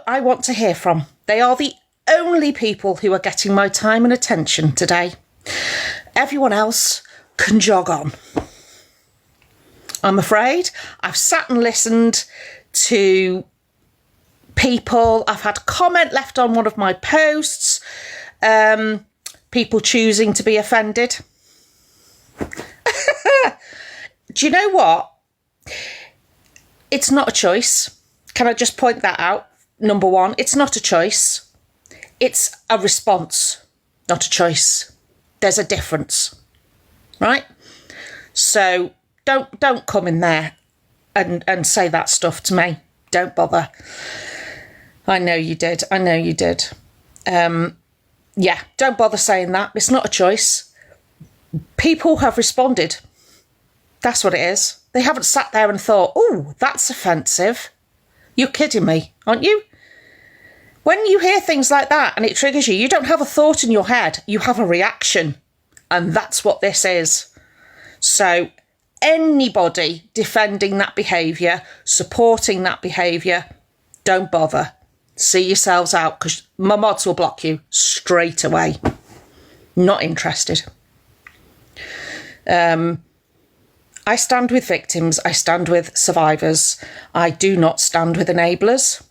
I want to hear from. They are the only people who are getting my time and attention today. Everyone else can jog on. I'm afraid I've sat and listened to people. I've had comment left on one of my posts. People choosing to be offended. Do you know what? It's not a choice. Can I just point that out? Number one, it's not a choice. It's a response, not a choice. There's a difference, right? So don't come in there and say that stuff to me. Don't bother. I know you did. I know you did. Yeah, don't bother saying that. It's not a choice. People have responded. That's what it is. They haven't sat there and thought, oh, that's offensive. You're kidding me, aren't you? When you hear things like that and it triggers you, you don't have a thought in your head. You have a reaction. And that's what this is. So anybody defending that behaviour, supporting that behaviour, don't bother. See yourselves out, because my mods will block you straight away. Not interested. I stand with victims. I stand with survivors. I do not stand with enablers.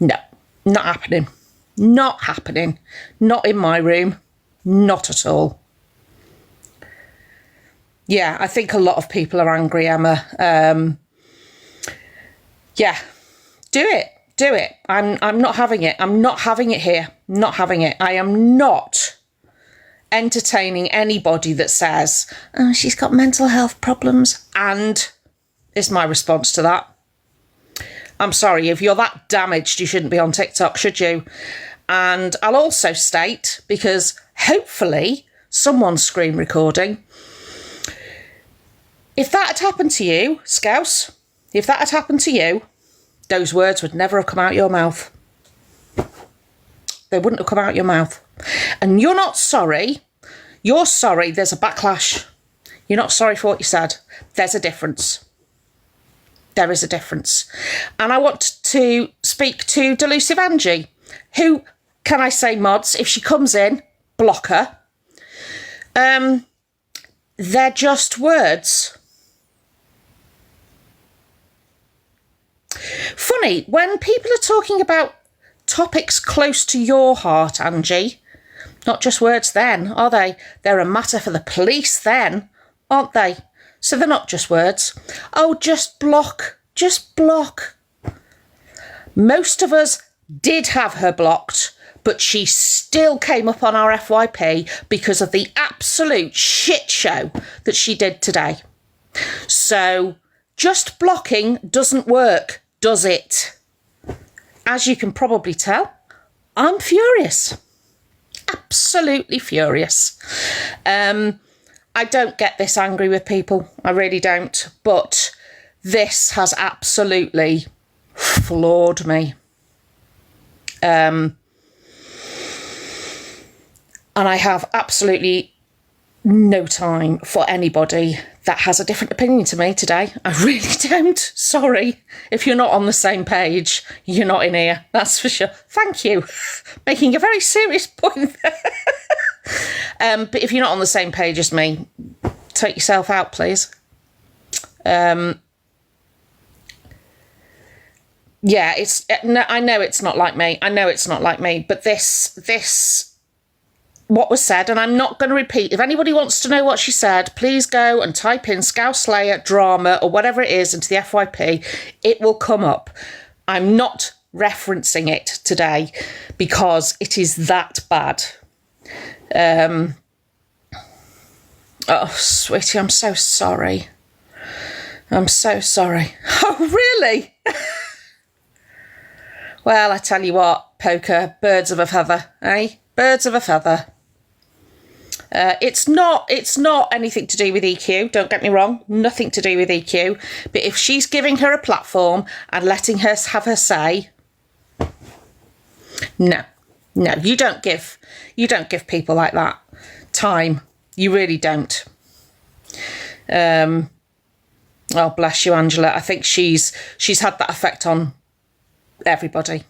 No, not happening. Not happening. Not in my room. Not at all. Yeah, I think a lot of people are angry, Emma. Yeah, do it. Do it. I'm not having it. I'm not having it here. Not having it. I am not entertaining anybody that says, oh, she's got mental health problems. And is my response to that. I'm sorry, if you're that damaged, you shouldn't be on TikTok, should you? And I'll also state, because hopefully someone's screen recording, if that had happened to you, Scouse, if that had happened to you, those words would never have come out your mouth. They wouldn't have come out your mouth. And you're not sorry. You're sorry there's a backlash. You're not sorry for what you said. There's a difference. There is a difference. And I want to speak to Delusive Angie, who, can I say, mods, if she comes in, block her. They're just words. Funny, when people are talking about topics close to your heart, Angie, not just words then, are they? They're a matter for the police then, aren't they? So they're not just words. Oh, just block. Just block. Most of us did have her blocked, but she still came up on our FYP because of the absolute shit show that she did today. So just blocking doesn't work, does it? As you can probably tell, I'm furious. Absolutely furious. I don't get this angry with people. I really don't. But this has absolutely floored me. And I have absolutely no time for anybody that has a different opinion to me today. I really don't. Sorry. If you're not on the same page, you're not in here. That's for sure. Thank you. Making a very serious point there. But if you're not on the same page as me, take yourself out, please. Yeah, I know it's not like me. I know it's not like me. But this, what was said, and I'm not going to repeat. If anybody wants to know what she said, please go and type in Scouse Slayer drama or whatever it is into the FYP. It will come up. I'm not referencing it today because it is that bad. Oh, sweetie, I'm so sorry. I'm so sorry. Oh, really? Well, I tell you what, Poker, birds of a feather, eh? Birds of a feather. It's not anything to do with EQ, don't get me wrong, nothing to do with EQ. But if she's giving her a platform and letting her have her say, no, you don't give people like that time. You really don't. Oh, bless you, Angela. I think she's had that effect on Everybody.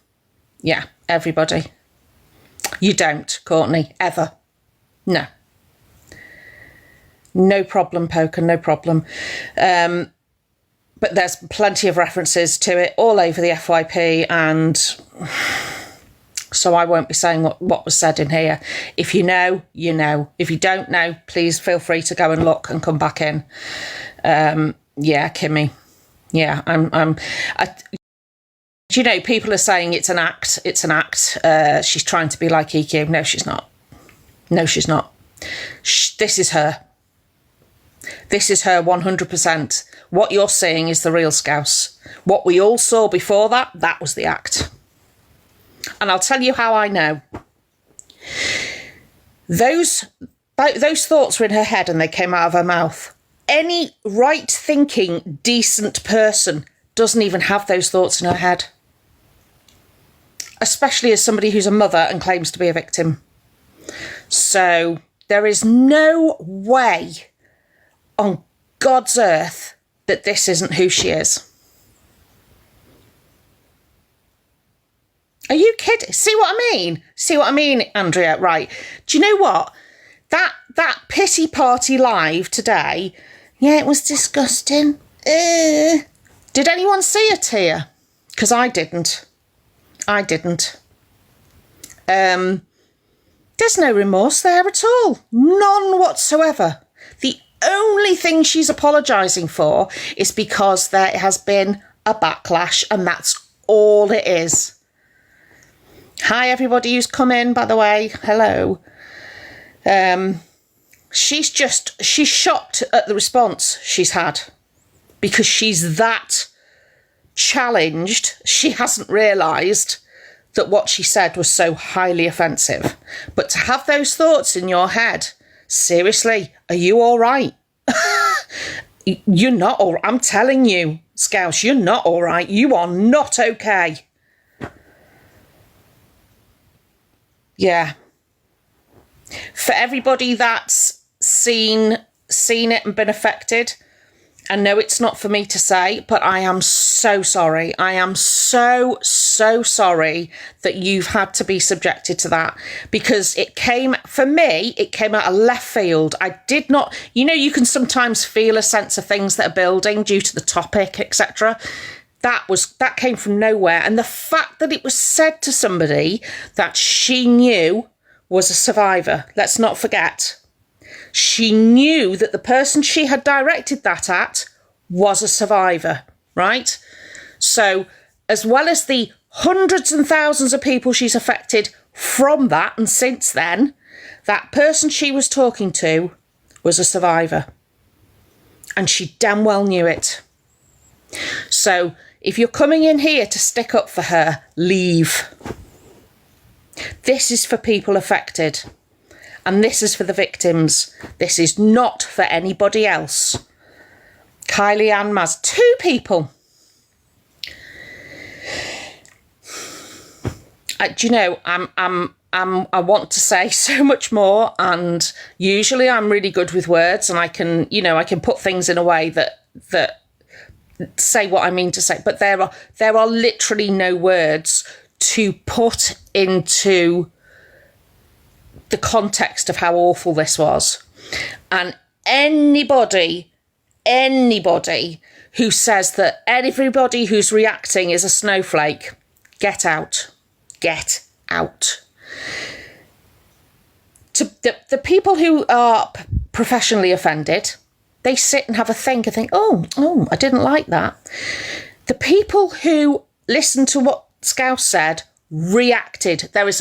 Yeah, everybody. You don't, Courtney, ever. No. No problem, Poker, no problem. But there's plenty of references to it all over the FYP, and so I won't be saying what was said in here. If you know, you know. If you don't know, please feel free to go and look and come back in. Yeah, Kimmy. Yeah, you know, people are saying it's an act. It's an act. She's trying to be like EQ. No, she's not. No, she's not. This is her. This is her 100%. What you're seeing is the real Scouse. What we all saw before that, that was the act. And I'll tell you how I know. Those thoughts were in her head and they came out of her mouth. Any right-thinking, decent person doesn't even have those thoughts in her head. Especially as somebody who's a mother and claims to be a victim. So there is no way on God's earth that this isn't who she is. Are you kidding? See what I mean? See what I mean, Andrea? Right. Do you know what? That pity party live today, yeah, it was disgusting. Did anyone see a tear? Because I didn't. I didn't. There's no remorse there at all. None whatsoever. The only thing she's apologising for is because there has been a backlash, and that's all it is. Hi, everybody who's come in, by the way. Hello. She's shocked at the response she's had because she's that challenged. She hasn't realised that what she said was so highly offensive. But to have those thoughts in your head, seriously, are you all right? You're not all right. I'm telling you, Scouse, you're not all right. You are not okay. Yeah. For everybody that's seen it and been affected, I know it's not for me to say, but I am so sorry. I am so sorry that you've had to be subjected to that, because it came out of left field. I did not, you know, you can sometimes feel a sense of things that are building due to the topic, etc. That came from nowhere. And the fact that it was said to somebody that she knew was a survivor, let's not forget. She knew that the person she had directed that at was a survivor, right? So as well as the hundreds and thousands of people she's affected from that, and since then, that person she was talking to was a survivor. And she damn well knew it. So if you're coming in here to stick up for her, leave. This is for people affected. And this is for the victims. This is not for anybody else. Kylie Ann Maz. 2 people. Do you know, I want to say so much more, and usually I'm really good with words, and I can put things in a way that say what I mean to say. But there are literally no words to put into the context of how awful this was. And anybody who says that everybody who's reacting is a snowflake, get out. Get out. To the people who are professionally offended, they sit and have a think and think, oh, I didn't like that. The people who listened to what Scouse said reacted. That is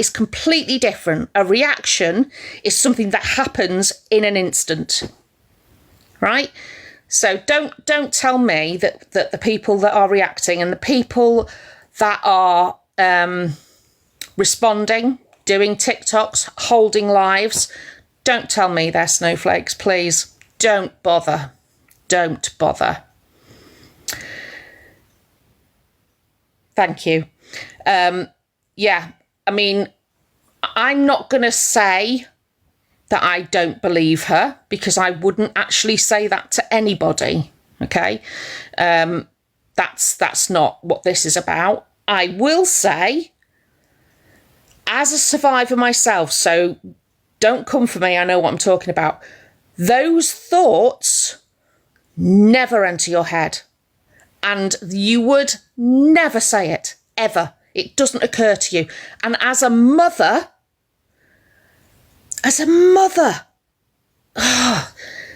completely different. A reaction is something that happens in an instant, right? So don't tell me that the people that are reacting and the people that are responding, doing TikToks, holding lives, don't tell me they're snowflakes, please. Don't bother. Don't bother. Thank you. Yeah, I mean, I'm not going to say that I don't believe her, because I wouldn't actually say that to anybody, okay? That That's not what this is about. I will say, as a survivor myself, so don't come for me, I know what I'm talking about. Those thoughts never enter your head. And you would never say it, ever. It doesn't occur to you. And as a mother,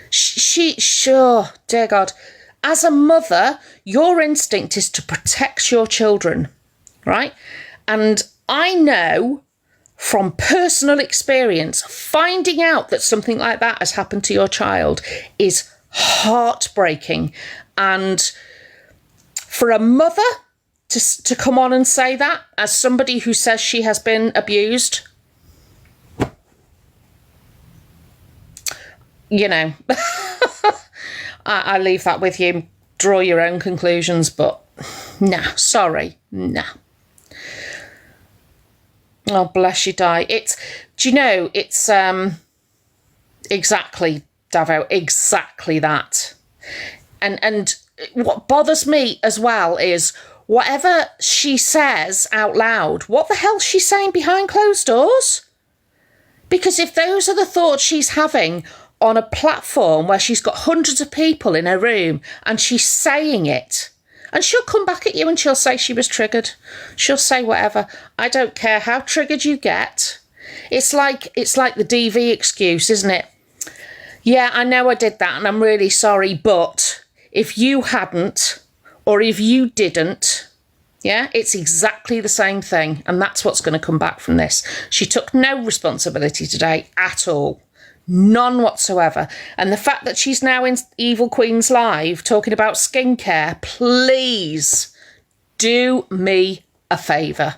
sure, dear God, as a mother, your instinct is to protect your children, right? And I know from personal experience, finding out that something like that has happened to your child is heartbreaking. And for a mother to come on and say that, as somebody who says she has been abused, you know, I leave that with you. Draw your own conclusions, but nah, sorry, nah. Oh, bless you, Di. Do you know, it's exactly, Davo, exactly that. And what bothers me as well is whatever she says out loud, what the hell's she saying behind closed doors? Because if those are the thoughts she's having on a platform where she's got hundreds of people in her room and she's saying it, and she'll come back at you and she'll say she was triggered. She'll say whatever. I don't care how triggered you get. It's like the DV excuse, isn't it? Yeah, I know I did that and I'm really sorry, but if you hadn't, or if you didn't, yeah, it's exactly the same thing. And that's what's going to come back from this. She took no responsibility today at all. None whatsoever. And the fact that she's now in Evil Queen's Live talking about skincare, please do me a favour.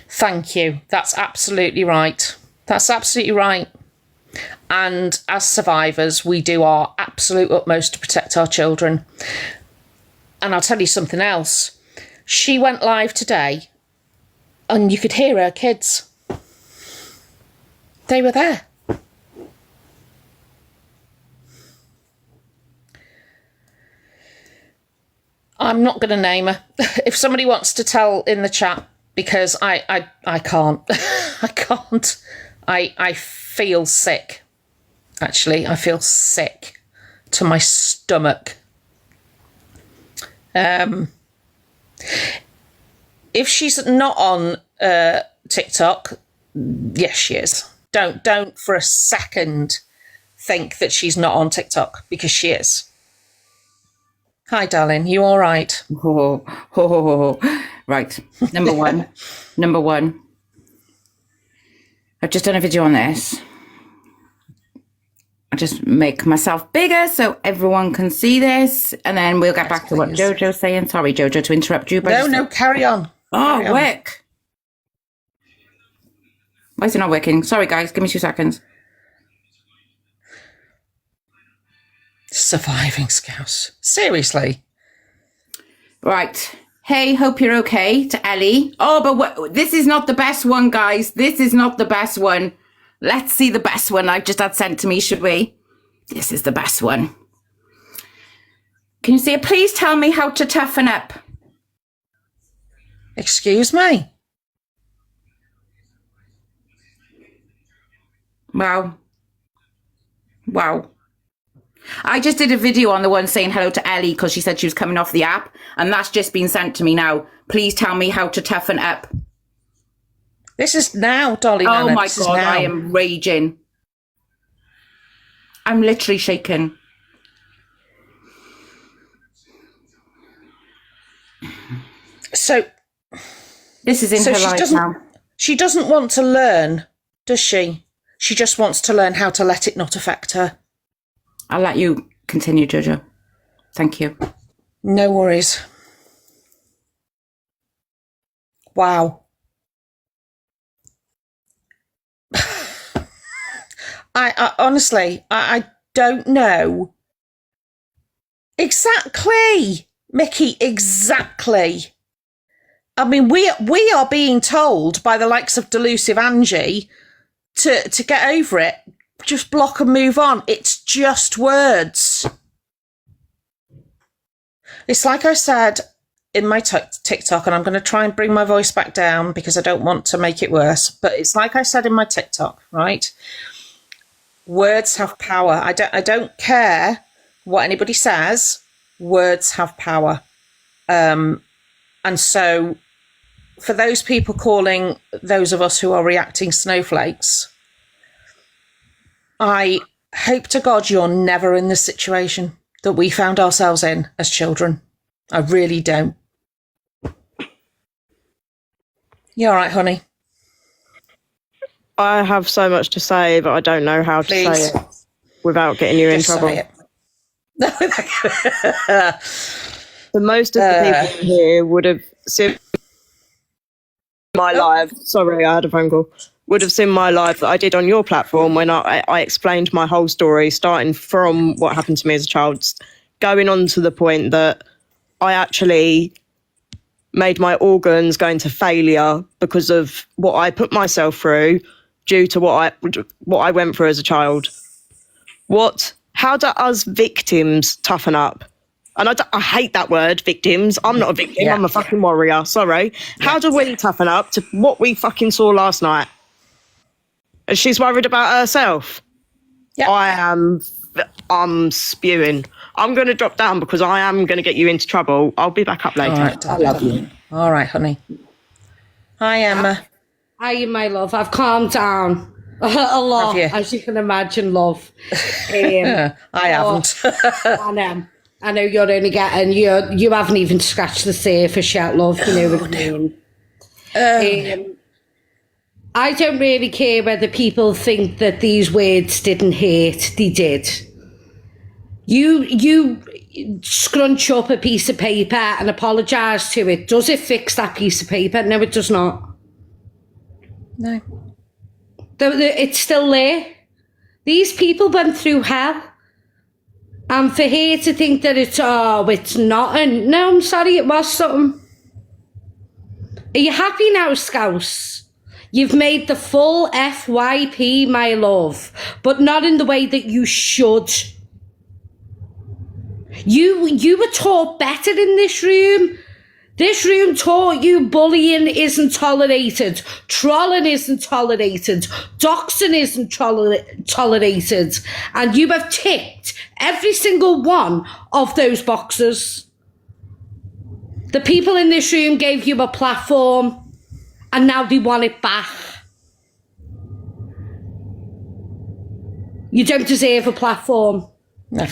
Thank you. That's absolutely right. That's absolutely right. And as survivors, we do our absolute utmost to protect our children. And I'll tell you something else. She went live today and you could hear her kids. They were there. I'm not going to name her. If somebody wants to tell in the chat, because I can't. I can't. I feel sick. Actually, I feel sick to my stomach. If she's not on TikTok, yes, she is. Don't for a second think that she's not on TikTok, because she is. Hi, darling. You all right? Right. Number one. I've just done a video on this. I just make myself bigger so everyone can see this, and then we'll get back to what Jojo's saying. Sorry, Jojo, to interrupt you. But no, carry on. Oh, work. Why is it not working? Sorry, guys. Give me 2 seconds. Surviving Scouse. Seriously. Right. Hey, hope you're okay, to Ellie. Oh, but this is not the best one, guys. This is not the best one. Let's see the best one I've just had sent to me, should we? This is the best one. Can you see it? Please tell me how to toughen up. Excuse me? Wow. I just did a video on the one saying hello to Ellie because she said she was coming off the app, and that's just been sent to me now. Please tell me how to toughen up. This is now, Dolly. Oh Nana. my God, I am raging. I'm literally shaking. So this is in her life now. She doesn't want to learn, does she? She just wants to learn how to let it not affect her. I'll let you continue, Jojo. Thank you. No worries. Wow. I honestly, I don't know. Exactly, Mickey, exactly. I mean, we are being told by the likes of Delusive Angie to get over it. Just block and move on. It's just words. It's like I said in my TikTok, and I'm going to try and bring my voice back down because I don't want to make it worse. But it's like I said in my TikTok, right? Words have power. I don't care what anybody says. Words have power. And so for those people calling those of us who are reacting snowflakes, I hope to God you're never in the situation that we found ourselves in as children. I really don't. You all right, honey? I have so much to say, but I don't know how to say it without getting you in trouble. Say it. So most of the people here would have seen my live. Sorry, I had a phone call. Would have seen my live that I did on your platform when I explained my whole story, starting from what happened to me as a child, going on to the point that I actually made my organs go into failure because of what I put myself through due to what I went through as a child. How do us victims toughen up? And I hate that word, victims. I'm not a victim. Yeah. I'm a fucking warrior. Sorry. Yeah. How do we toughen up to what we fucking saw last night? And she's worried about herself. Yeah. I'm spewing. I'm going to drop down because I am going to get you into trouble. I'll be back up later. All right, I love you. All right, honey. Hi, Emma. Hi, my love. I've calmed down a lot, as you can imagine, love. I haven't. I know you're only getting, you haven't even scratched the surface yet, love. You know what I mean? I don't really care whether people think that these words didn't hurt. They did. You scrunch up a piece of paper and apologise to it. Does it fix that piece of paper? No, it does not. No. It's still there. These people went through hell. And for her to think that it's nothing. No, I'm sorry, it was something. Are you happy now, Scouse? You've made the full FYP, my love, but not in the way that you should. You were taught better in this room. This room taught you bullying isn't tolerated, trolling isn't tolerated, doxing isn't tolerated, and you have ticked every single one of those boxes. The people in this room gave you a platform, and now they want it back. You don't deserve a platform. No.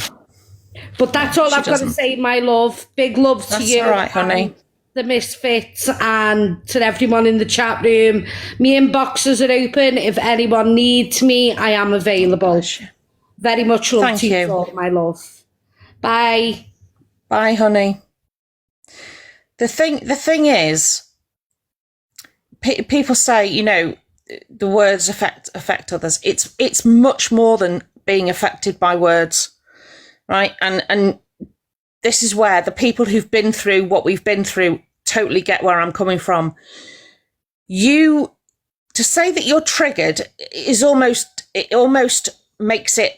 But that's all I've got to say, my love. Big love to you. That's all right, honey. The Misfits and to everyone in the chat room. My inboxes are open. If anyone needs me, I am available. Very much love to you all, my love. Bye. Bye, honey. The thing is, people say, you know, the words affect others. It's much more than being affected by words, right? And this is where the people who've been through what we've been through totally get where I'm coming from. To say that you're triggered is almost makes it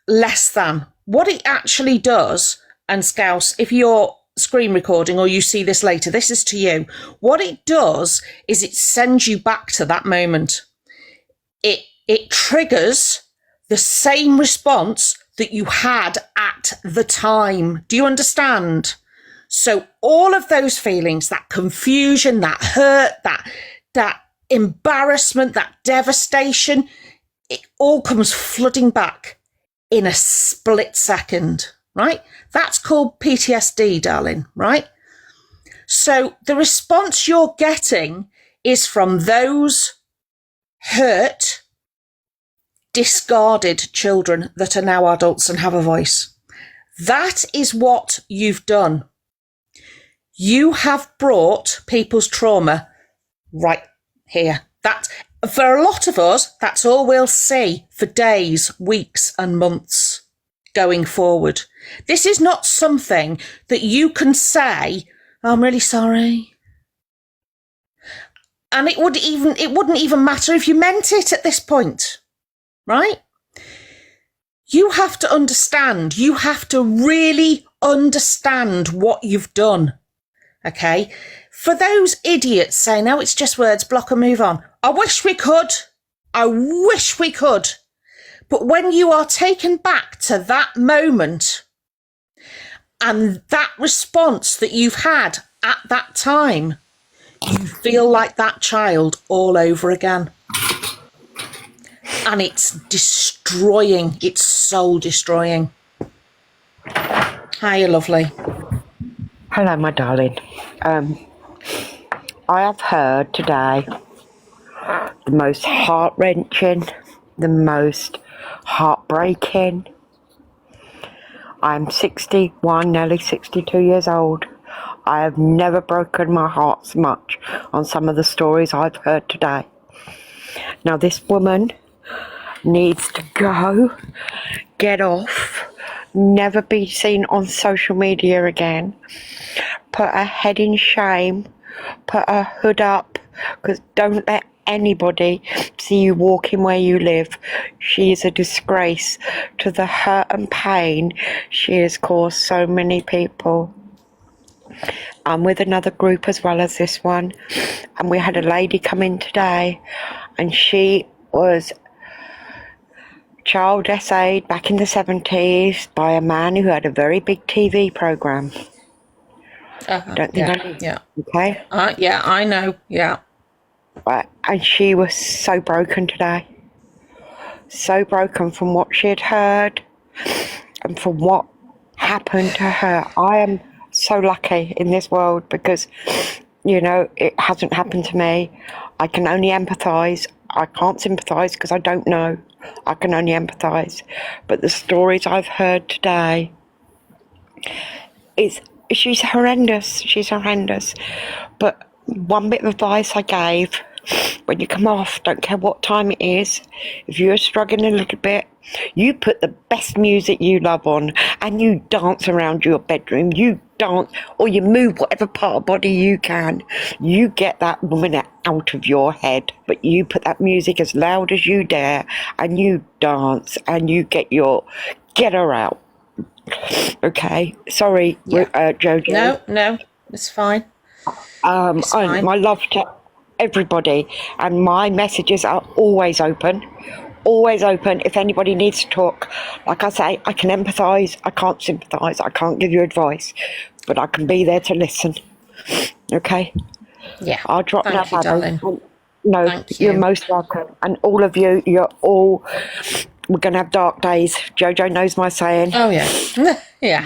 less than. What it actually does, and Scouse, if you're screen recording or you see this later, this is to you. What it does is it sends you back to that moment. It triggers the same response that you had at the time. Do you understand? So all of those feelings, that confusion, that hurt, that embarrassment, that devastation, it all comes flooding back in a split second, right? That's called PTSD, darling, right? So the response you're getting is from those hurt, discarded children that are now adults and have a voice. That is what you've done. You have brought people's trauma right here. That, for a lot of us, that's all we'll see for days, weeks and months going forward. This is not something that you can say, I'm really sorry. And it wouldn't even matter if you meant it at this point. Right? You have to understand, you have to really understand what you've done. Okay? For those idiots saying, no, it's just words, block and move on. I wish we could. I wish we could. But when you are taken back to that moment and that response that you've had at that time, you feel like that child all over again. And it's destroying. It's soul destroying. Hiya, lovely. Hello, my darling. I have heard today the most heart-wrenching, the most heartbreaking. I'm 61, nearly 62 years old. I have never broken my heart so much on some of the stories I've heard today. Now, this woman needs to go, get off, never be seen on social media again, put her head in shame, put her hood up, because don't let anybody see you walking where you live. She is a disgrace to the hurt and pain she has caused so many people. I'm with another group as well as this one, and we had a lady come in today, and she was child essayed back in the 70s by a man who had a very big TV program. Don't think Yeah, I need. yeah. Okay. Yeah, I know. Yeah. Right. And she was so broken today. So broken from what she had heard and from what happened to her. I am so lucky in this world because, you know, it hasn't happened to me. I can only empathise. I can't sympathise because I don't know. I can only empathise. But the stories I've heard today she's horrendous. She's horrendous. But one bit of advice I gave, when you come off, don't care what time it is, if you're struggling a little bit, you put the best music you love on and you dance around your bedroom. You dance or you move whatever part of body you can. You get that woman out of your head, but you put that music as loud as you dare and you dance and you get her out. Okay, sorry, Jojo. No, it's fine. It's fine. My love to everybody, and my messages are always open. Always open. If anybody needs to talk, like I say, I can empathise. I can't sympathise. I can't give you advice, but I can be there to listen. Okay. Yeah. I'll drop now, Thank you, darling. No, Thank you. you're most welcome, and all of you. We're going to have dark days. Jojo knows my saying. Oh, yeah. Yeah.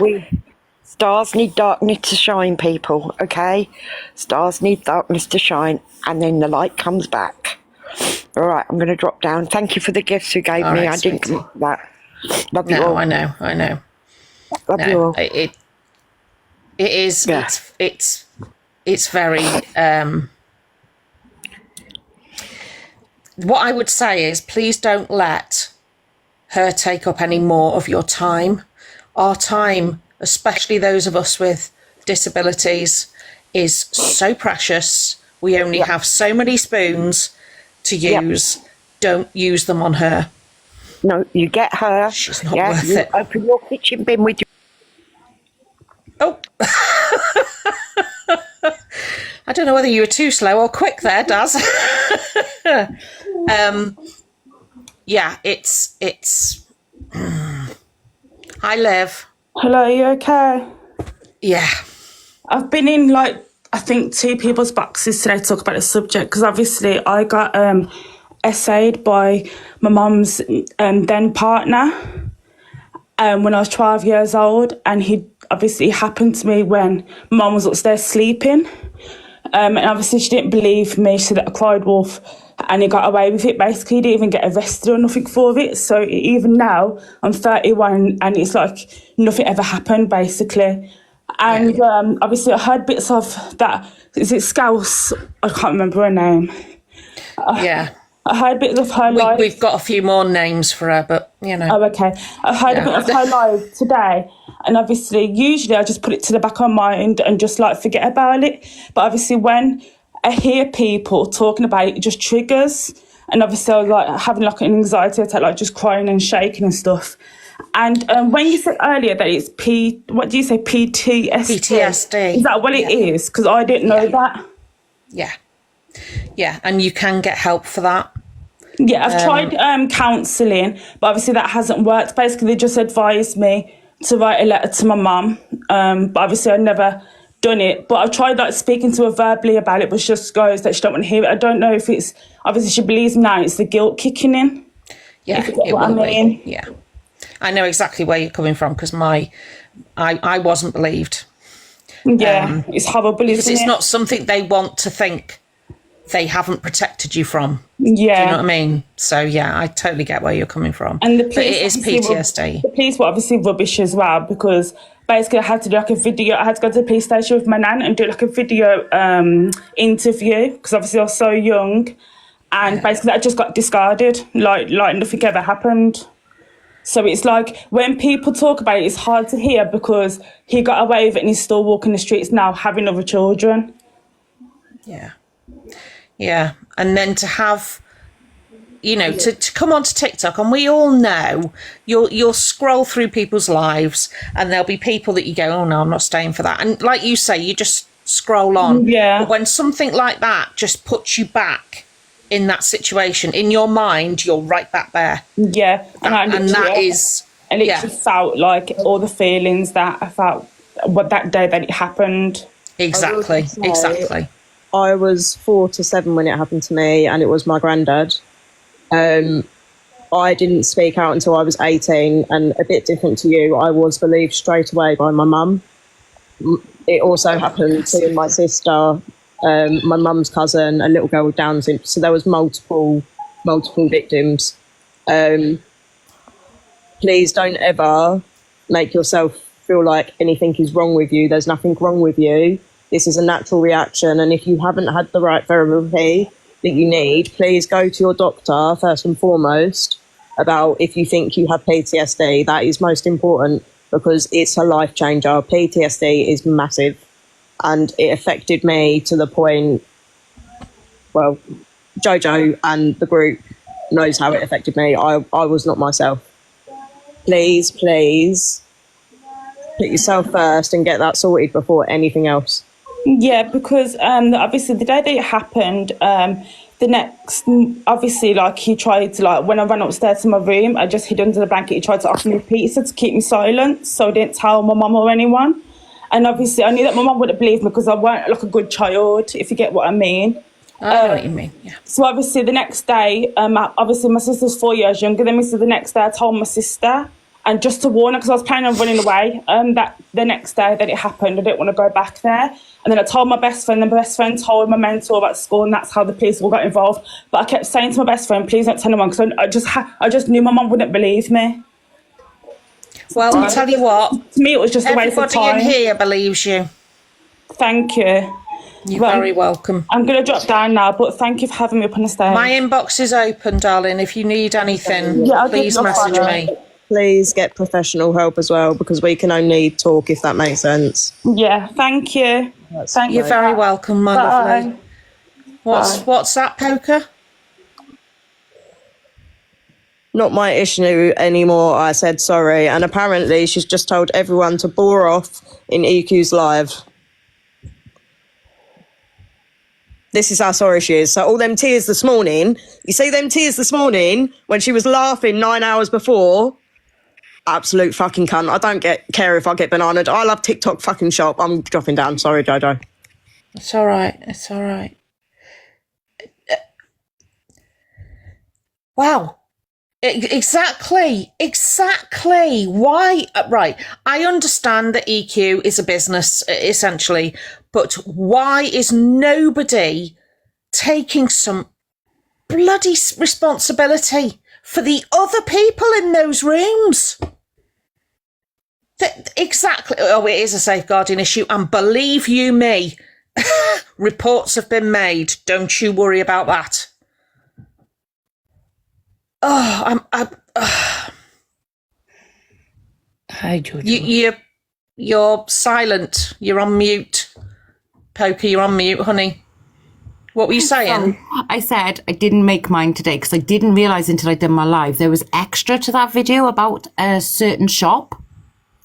Stars need darkness to shine, people, okay? Stars need darkness to shine, and then the light comes back. All right, I'm going to drop down. Thank you for the gifts you gave All me. right, I didn't sweetie. get that. Love you No, all. I know. Love you all. It is. Yeah. It's very. What I would say is, please don't let her take up any more of your time. Our time, especially those of us with disabilities, is so precious. We only have so many spoons to use. Don't use them on her. No, you get her. She's not worth you it. open your kitchen bin with you. Oh. I don't know whether you were too slow or quick there, Daz. Yeah, it's Hi, Liv. Hello, are you okay? Yeah. I've been in I think two people's boxes today to talk about the subject because obviously I got essayed by my mum's then partner when I was 12 years old, and he obviously happened to me when mum was upstairs sleeping, and obviously she didn't believe me. She said that I cried wolf, and he got away with it. Basically, he didn't even get arrested or nothing for it. So even now, I'm 31, and it's like nothing ever happened, basically. And obviously, I heard bits of that. Is it Scouse? I can't remember her name. Yeah. I heard bits of her live. We've got a few more names for her, but, you know. Oh, okay. I heard a bit of her live today, and obviously, usually I just put it to the back of my mind and just forget about it. But obviously, when I hear people talking about it, it just triggers. And obviously, I was having an anxiety attack, just crying and shaking and stuff. And when you said earlier that it's what do you say, PTSD? PTSD. Is that what it is? Because I didn't know that. Yeah. Yeah, and you can get help for that. Yeah, I've tried counselling, but obviously that hasn't worked. Basically, they just advised me to write a letter to my mum, but obviously I've never done it. But I've tried like speaking to her verbally about it, but she just goes that she don't want to hear it. I don't know if it's, obviously she believes me now, it's the guilt kicking in. Yeah, it will be. Yeah. I know exactly where you're coming from because I wasn't believed. Yeah, it's horrible, because isn't it's it? not something they want to think they haven't protected you from. Yeah. Do you know what I mean? So, yeah, I totally get where you're coming from. And the but police, it is PTSD. The police were obviously rubbish as well because basically I had to do like a video. I had to go to the police station with my nan and do like a video interview because obviously I was so young. And basically that just got discarded, like nothing ever happened. So it's like when people talk about it, it's hard to hear because he got away with it and he's still walking the streets now having other children. Yeah. Yeah. And then to have, you know, to come onto TikTok, and we all know you'll scroll through people's lives and there'll be people that you go, oh no, I'm not staying for that. And like you say, you just scroll on. Yeah. But when something like that just puts you back in that situation, in your mind, you're right back there. Yeah. And that is... And it just felt like all the feelings that I felt that day that it happened. Exactly. I was 4 to 7 when it happened to me, and it was my granddad. I didn't speak out until I was 18, and a bit different to you, I was believed straight away by my mum. It also happened to my sister, my mum's cousin, a little girl with Down syndrome. So there was multiple victims. Please don't ever make yourself feel like anything is wrong with you. There's nothing wrong with you. This is a natural reaction. And if you haven't had the right therapy that you need, please go to your doctor first and foremost about if you think you have PTSD. That is most important because it's a life changer. PTSD is massive. And it affected me to the point, well, Jojo and the group knows how it affected me. I was not myself. Please put yourself first and get that sorted before anything else. Yeah, because obviously the day that it happened, the next, obviously, like he tried to, like when I ran upstairs to my room, I just hid under the blanket. He tried to offer me pizza to keep me silent, so I didn't tell my mum or anyone. And obviously, I knew that my mum wouldn't believe me because I weren't like a good child, if you get what I mean. I know what you mean, yeah. So obviously the next day, obviously my sister's 4 years younger than me, so the next day I told my sister, and just to warn her, because I was planning on running away, that the next day that it happened, I didn't want to go back there. And then I told my best friend, and my best friend told my mentor at school, and that's how the police all got involved. But I kept saying to my best friend, please don't tell anyone, because I just knew my mum wouldn't believe me. Well, I'll tell you what. To me, it was just a waste of time. Everybody in here believes you. Thank you. You're very welcome. I'm going to drop down now, but thank you for having me up on the stage. My inbox is open, darling. If you need anything, please message me. Please get professional help as well, because we can only talk, if that makes sense. Yeah, thank you. You're very welcome, my lovely. What's that, Poker? Not my issue anymore, I said sorry. And apparently she's just told everyone to bore off in EQ's live. This is how sorry she is. So all them tears this morning, you see them tears this morning when she was laughing 9 hours before? Absolute fucking cunt. I don't care if I get bananaed. I love TikTok fucking shop. I'm dropping down. Sorry, Jojo. It's all right. It's all right. Wow. Exactly. Why? Right. I understand that EQ is a business, essentially, but why is nobody taking some bloody responsibility for the other people in those rooms? Exactly. Oh, it is a safeguarding issue. And believe you me, reports have been made. Don't you worry about that. Oh, Hi, Jojo. You're silent. You're on mute. Poker, you're on mute, honey. What were you saying? I said I didn't make mine today because I didn't realise until I did my live there was extra to that video about a certain shop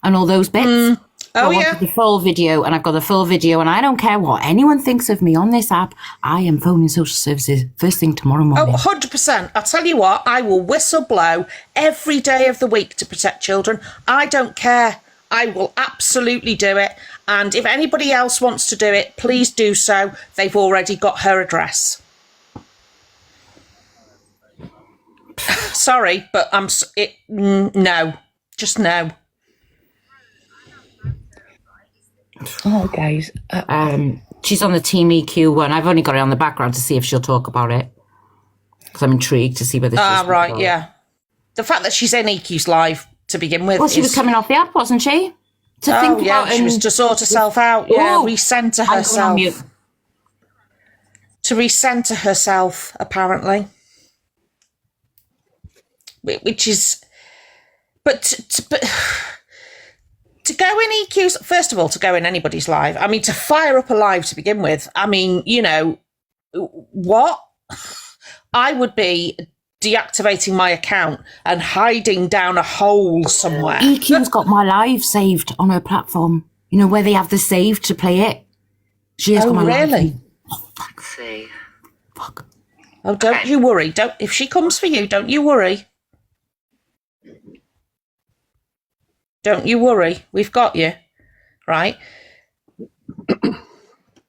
and all those bits. Oh, I wanted the full video, and I've got the full video, and I don't care what anyone thinks of me on this app. I am phoning social services first thing tomorrow morning. Oh, 100%. I'll tell you what, I will whistle blow every day of the week to protect children. I don't care. I will absolutely do it. And if anybody else wants to do it, please do so. They've already got her address. Sorry, but no. Just no. Oh, guys. She's on the Team EQ one. I've only got it on the background to see if she'll talk about it. Because I'm intrigued to see whether she's... right, yeah. The fact that she's in EQ's live to begin with. Well, she was coming off the app, wasn't she? She was to sort herself out. Yeah, recenter herself. To recenter herself, apparently. Which is... But to go in EQ's, first of all, to go in anybody's live, I mean, to fire up a live to begin with, I mean, you know, what? I would be deactivating my account and hiding down a hole somewhere. EQ's got my live saved on her platform. You know, where they have the save to play it. She has got my live. Really? Oh, fuck's sake. Fuck. Oh, don't you worry. If she comes for you, don't you worry. Don't you worry, we've got you, right?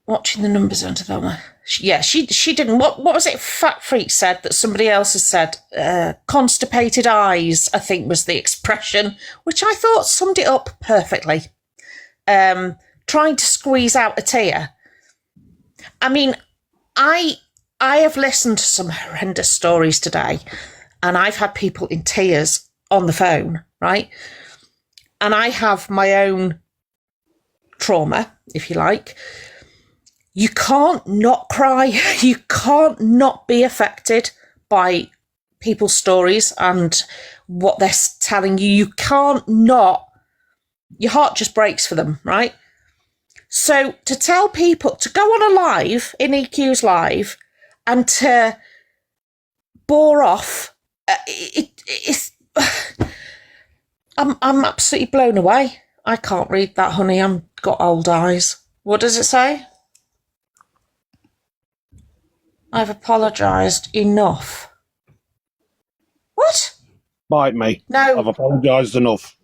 Watching the numbers under that one. She didn't. What was it? Fat Freak said that somebody else has said. Constipated eyes, I think, was the expression, which I thought summed it up perfectly. Trying to squeeze out a tear. I mean, I have listened to some horrendous stories today, and I've had people in tears on the phone, right? And I have my own trauma, if you like. You can't not cry. You can't not be affected by people's stories and what they're telling you. You can't not. Your heart just breaks for them, right? So to tell people to go on a live, in EQ's live, and to bore off, it's... I'm absolutely blown away. I can't read that, honey. I've got old eyes. What does it say? I've apologised enough. What? Bite me. No. I've apologised enough.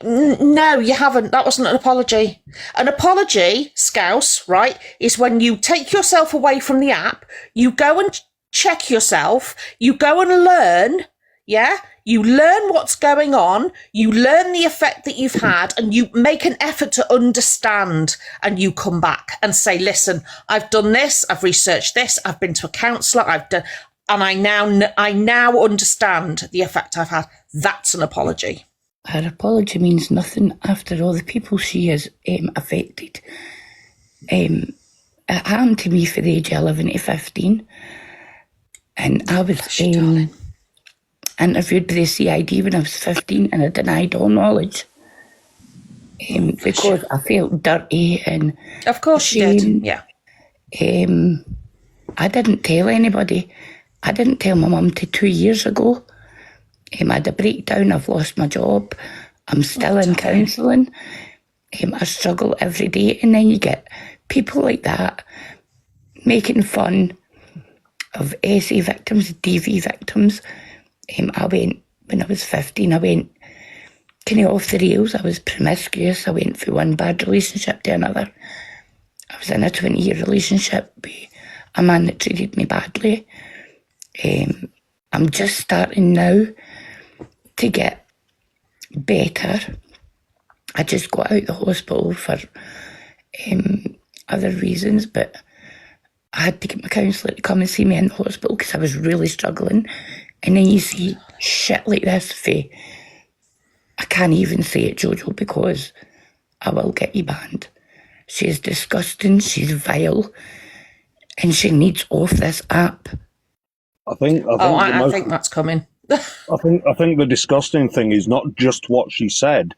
No, you haven't. That wasn't an apology. An apology, Scouse, right, is when you take yourself away from the app, you go and check yourself, you go and learn, yeah? You learn what's going on, you learn the effect that you've had, and you make an effort to understand, and you come back and say, listen, I've done this, I've researched this, I've been to a counsellor, I've done, and I now understand the effect I've had. That's an apology. Her apology means nothing after all the people she has affected. It happened to me for the age of 11 to 15, and I was... interviewed by the CID when I was 15, and I denied all knowledge because I felt dirty and of course you did. Yeah. I didn't tell anybody. I didn't tell my mum till 2 years ago. I had a breakdown. I've lost my job. I'm still in counselling. I struggle every day, and then you get people like that making fun of SA victims, DV victims. I went, when I was 15, I went kind of off the rails. I was promiscuous. I went from one bad relationship to another. I was in a 20-year relationship with a man that treated me badly. I'm just starting now to get better. I just got out of the hospital for other reasons, but I had to get my counsellor to come and see me in the hospital because I was really struggling. And then you see shit like this, I can't even say it, Jojo, because I will get you banned. She's disgusting, she's vile, and she needs off this app. I think that's coming. I think the disgusting thing is not just what she said.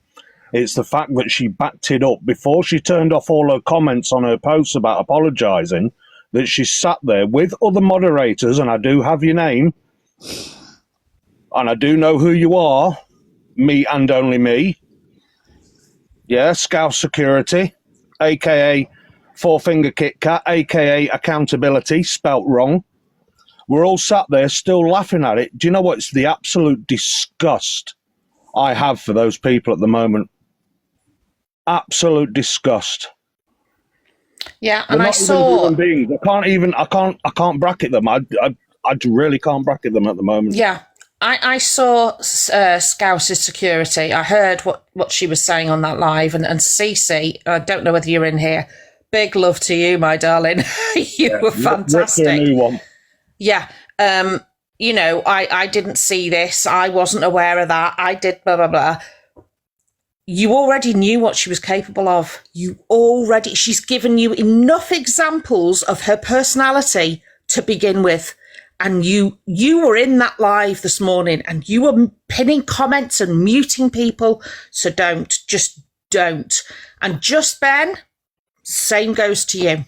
It's the fact that she backed it up before she turned off all her comments on her posts about apologising. that she's sat there with other moderators, and I do have your name, and I do know who you are, me and only me. Yeah, Scouse Security, a.k.a. Four Finger Kit Kat, a.k.a. Accountability, spelt wrong. We're all sat there still laughing at it. Do you know what? It's the absolute disgust I have for those people at the moment. Absolute disgust. Yeah, They're and I not even saw. human beings. I can't bracket them. I really can't bracket them at the moment. Yeah, I saw Scouse's security. I heard what she was saying on that live, and Cece, I don't know whether you're in here. Big love to you, my darling. You were fantastic. Rip to a new one. Yeah. You know, I didn't see this. I wasn't aware of that. I did blah, blah, blah. You already knew what she was capable of. She's given you enough examples of her personality to begin with. And you were in that live this morning and you were pinning comments and muting people. So just don't. And Just Ben, same goes to you.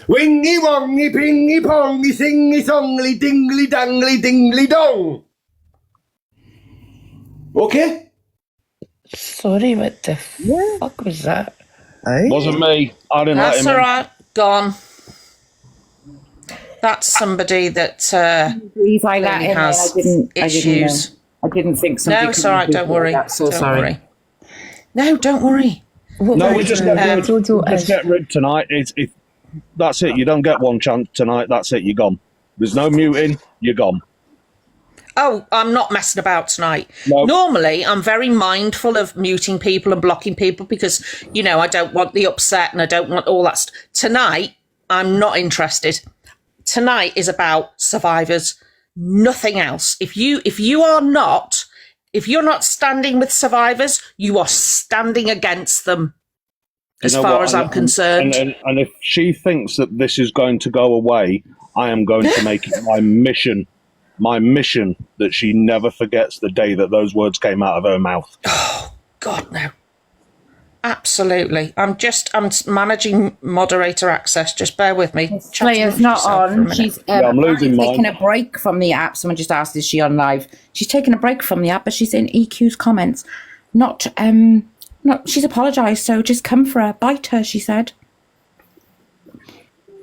Wingy wongy pingy pongy singy songly dingly dangly dingly dong. Okay? Sorry, what the fuck was that? Hey? Wasn't me. I didn't let That's him all in. right. Gone. That's somebody that Please, I let him in. has issues. I didn't think somebody. No, it's all right. Don't worry. So Don't sorry. worry. No, don't worry. No, we just get rid. Jojo Just is- get rid tonight. That's it. You don't get one chance tonight. That's it. You're gone. There's no muting. You're gone. Oh, I'm not messing about tonight. No. Normally, I'm very mindful of muting people and blocking people because, you know, I don't want the upset and I don't want all that. Tonight, I'm not interested. Tonight is about survivors, nothing else. If you're not standing with survivors, you are standing against them. As far as I'm concerned. And if she thinks that this is going to go away, I am going to make it my mission that she never forgets the day that those words came out of her mouth. Oh, God, no. Absolutely. I'm managing moderator access. Just bear with me. Slayer's not on. She's I'm losing mine. taking a break from the app. Someone just asked, is she on live? She's taking a break from the app, but she's in EQ's comments. She's apologised, so just come for her. Bite her, she said.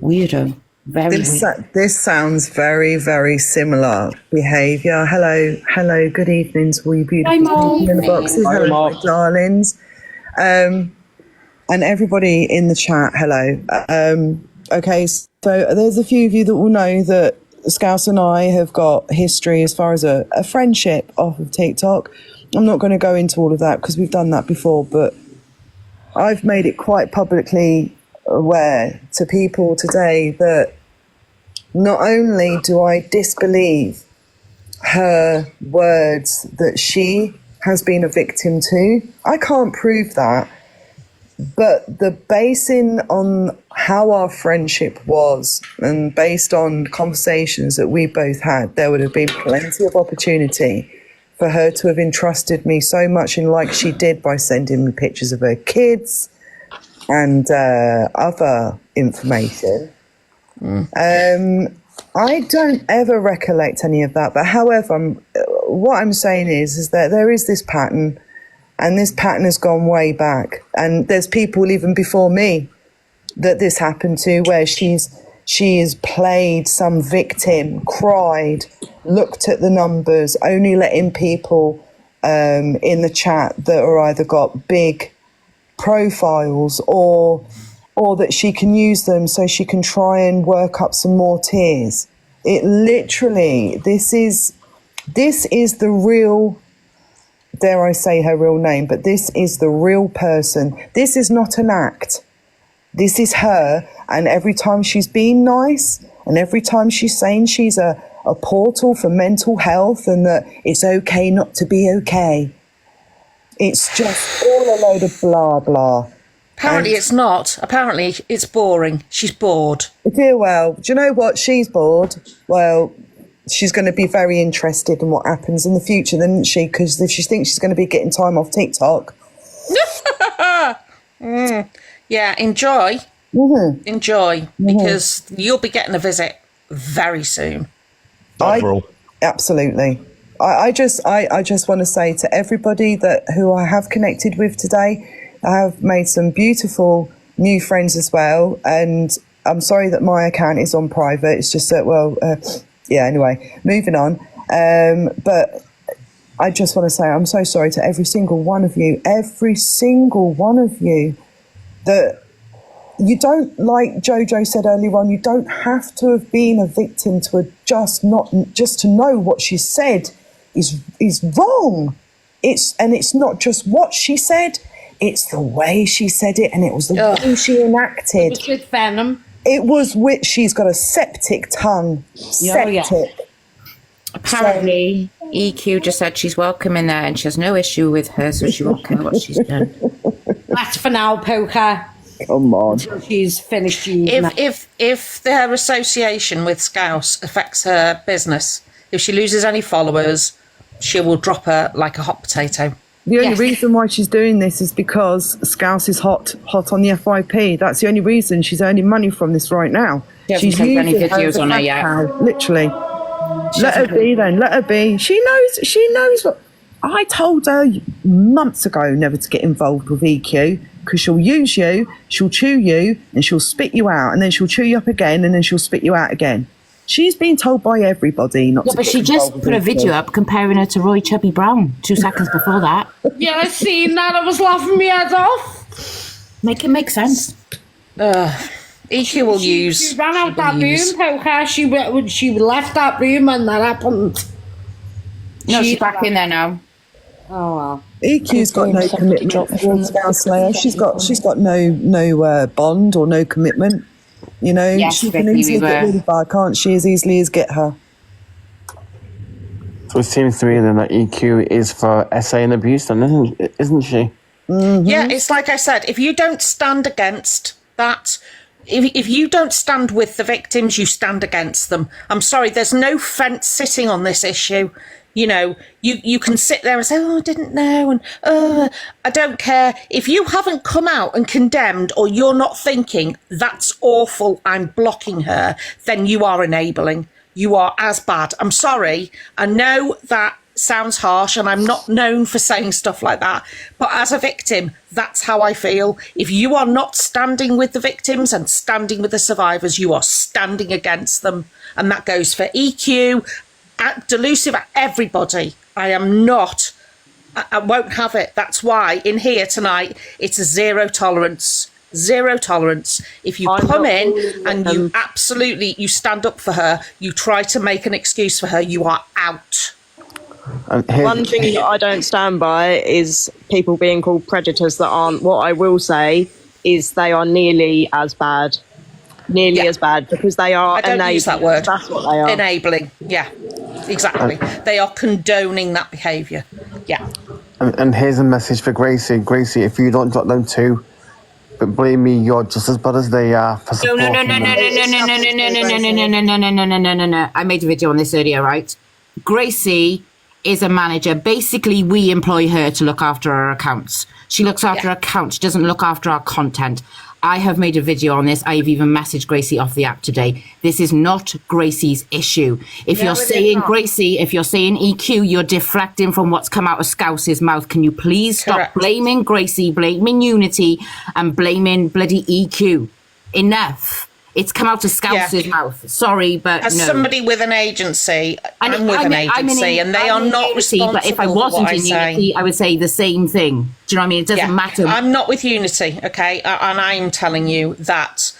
Weirdo. Very weird. This sounds very, very similar behaviour. Hello, good evening to all you beautiful people in the boxes. Hi, hello, Mark. my darlings. And everybody in the chat, hello. Okay, so there's a few of you that will know that Scouse and I have got history as far as a friendship off of TikTok. I'm not going to go into all of that because we've done that before, but I've made it quite publicly aware to people today that not only do I disbelieve her words that she has been a victim to, I can't prove that, but the basing on how our friendship was and based on conversations that we both had, there would have been plenty of opportunity for her to have entrusted me so much in like she did by sending me pictures of her kids and other information. I don't ever recollect any of that, but however, what I'm saying is that there is this pattern, and this pattern has gone way back, and there's people even before me that this happened to, where she has played some victim, cried, looked at the numbers, only letting people in the chat that are either got big profiles or that she can use them so she can try and work up some more tears. It literally, this is the real, dare I say her real name, but this is the real person. This is not an act. This is her, and every time she's being nice, and every time she's saying she's a portal for mental health and that it's okay not to be okay, it's just all a load of blah, blah. Apparently it's not. Apparently it's boring. She's bored. Yeah, well, do you know what? She's bored. Well, she's going to be very interested in what happens in the future, then, isn't she? Because if she thinks she's going to be getting time off TikTok. Yeah, enjoy. Enjoy, because you'll be getting a visit very soon. Absolutely. I just want to say to everybody who I have connected with today, I have made some beautiful new friends as well. And I'm sorry that my account is on private. It's just that, anyway, moving on. But I just want to say I'm so sorry to every single one of you, that you don't, like Jojo said earlier on, you don't have to have been a victim to just to know what she said is wrong. It's not just what she said, it's the way she said it, and it was the way she enacted. It was with venom. It was with, she's got a septic tongue. Septic. Apparently, EQ just said she's welcome in there and she has no issue with her, so she won't care what she's done. That's for now, Poker. Come on. Until she's finished using that. If their association with Scouse affects her business, if she loses any followers, she will drop her like a hot potato. The only reason why she's doing this is because Scouse is hot on the FYP. That's the only reason she's earning money from this right now. She's using any videos on her yet. Literally. Let her be then. Let her be. She knows what. I told her months ago never to get involved with EQ, because she'll use you, she'll chew you, and she'll spit you out, and then she'll chew you up again, and then she'll spit you out again. She's been told by everybody not to. But she just put a video up comparing her to Roy Chubby Brown 2 seconds before that. Yeah, I seen that. I was laughing my head off. Make it make sense. EQ will use. She ran out that room, Poker. She left that room when that happened. No, she's back in there now. Oh well. EQ's got no commitment towards Scouse Slayer. She's got no bond or no commitment. You know, Yes, she can Vicky, easily get rid of her, can't she? As easily as get her. So it seems to me then that EQ is for SA and abuse, then, isn't she? Mm-hmm. Yeah, it's like I said, if you don't stand against that, if you don't stand with the victims, you stand against them. I'm sorry, there's no fence sitting on this issue. You know, you can sit there and say, I didn't know, and I don't care. If you haven't come out and condemned, or you're not thinking, that's awful, I'm blocking her, then you are enabling. You are as bad. I'm sorry. I know that sounds harsh, and I'm not known for saying stuff like that, but as a victim, that's how I feel. If you are not standing with the victims and standing with the survivors, you are standing against them. And that goes for EQ, Delusive, everybody. I won't have it. That's why in here tonight it's a zero tolerance. If you come in and you stand up for her, you try to make an excuse for her, you are out. One thing that I don't stand by is people being called predators that aren't. What I will say is they are nearly as bad. As bad, because they are enabling. I don't use that word. That's what they are. Enabling. Yeah, exactly. They are condoning that behaviour. Yeah. And here's a message for Gracie. Gracie, if you don't drop them too, but believe me, you're just as bad as they are for supporting them. No. I made a video on this earlier, right? Gracie is a manager. Basically, we employ her to look after our accounts. She looks after our accounts. She doesn't look after our content. I have made a video on this. I've even messaged Gracie off the app today. This is not Gracie's issue. If you're saying Gracie, if you're saying EQ, you're deflecting from what's come out of Scouse's mouth. Can you please stop blaming Gracie, blaming Unity, and blaming bloody EQ? Enough. It's come out of Scouse's mouth. Sorry, but as somebody with an agency, I'm with an agency, and they are not responsible. But if I wasn't in Unity, I would say the same thing. Do you know what I mean? It doesn't matter. I'm not with Unity, okay? And I'm telling you that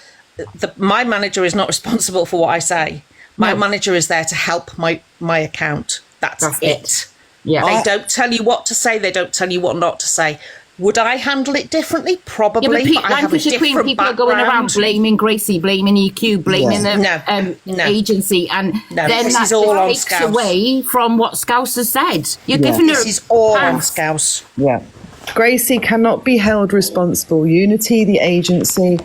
my manager is not responsible for what I say. My manager is there to help my account. That's it. Yeah. They don't tell you what to say. They don't tell you what not to say. Would I handle it differently? Probably. Yeah, but I have a different people are going around blaming Gracie, blaming EQ, blaming the agency, and then that takes away from what Scouse has said. You're giving her. This is all on Scouse. Yeah. Gracie cannot be held responsible. Unity, the agency,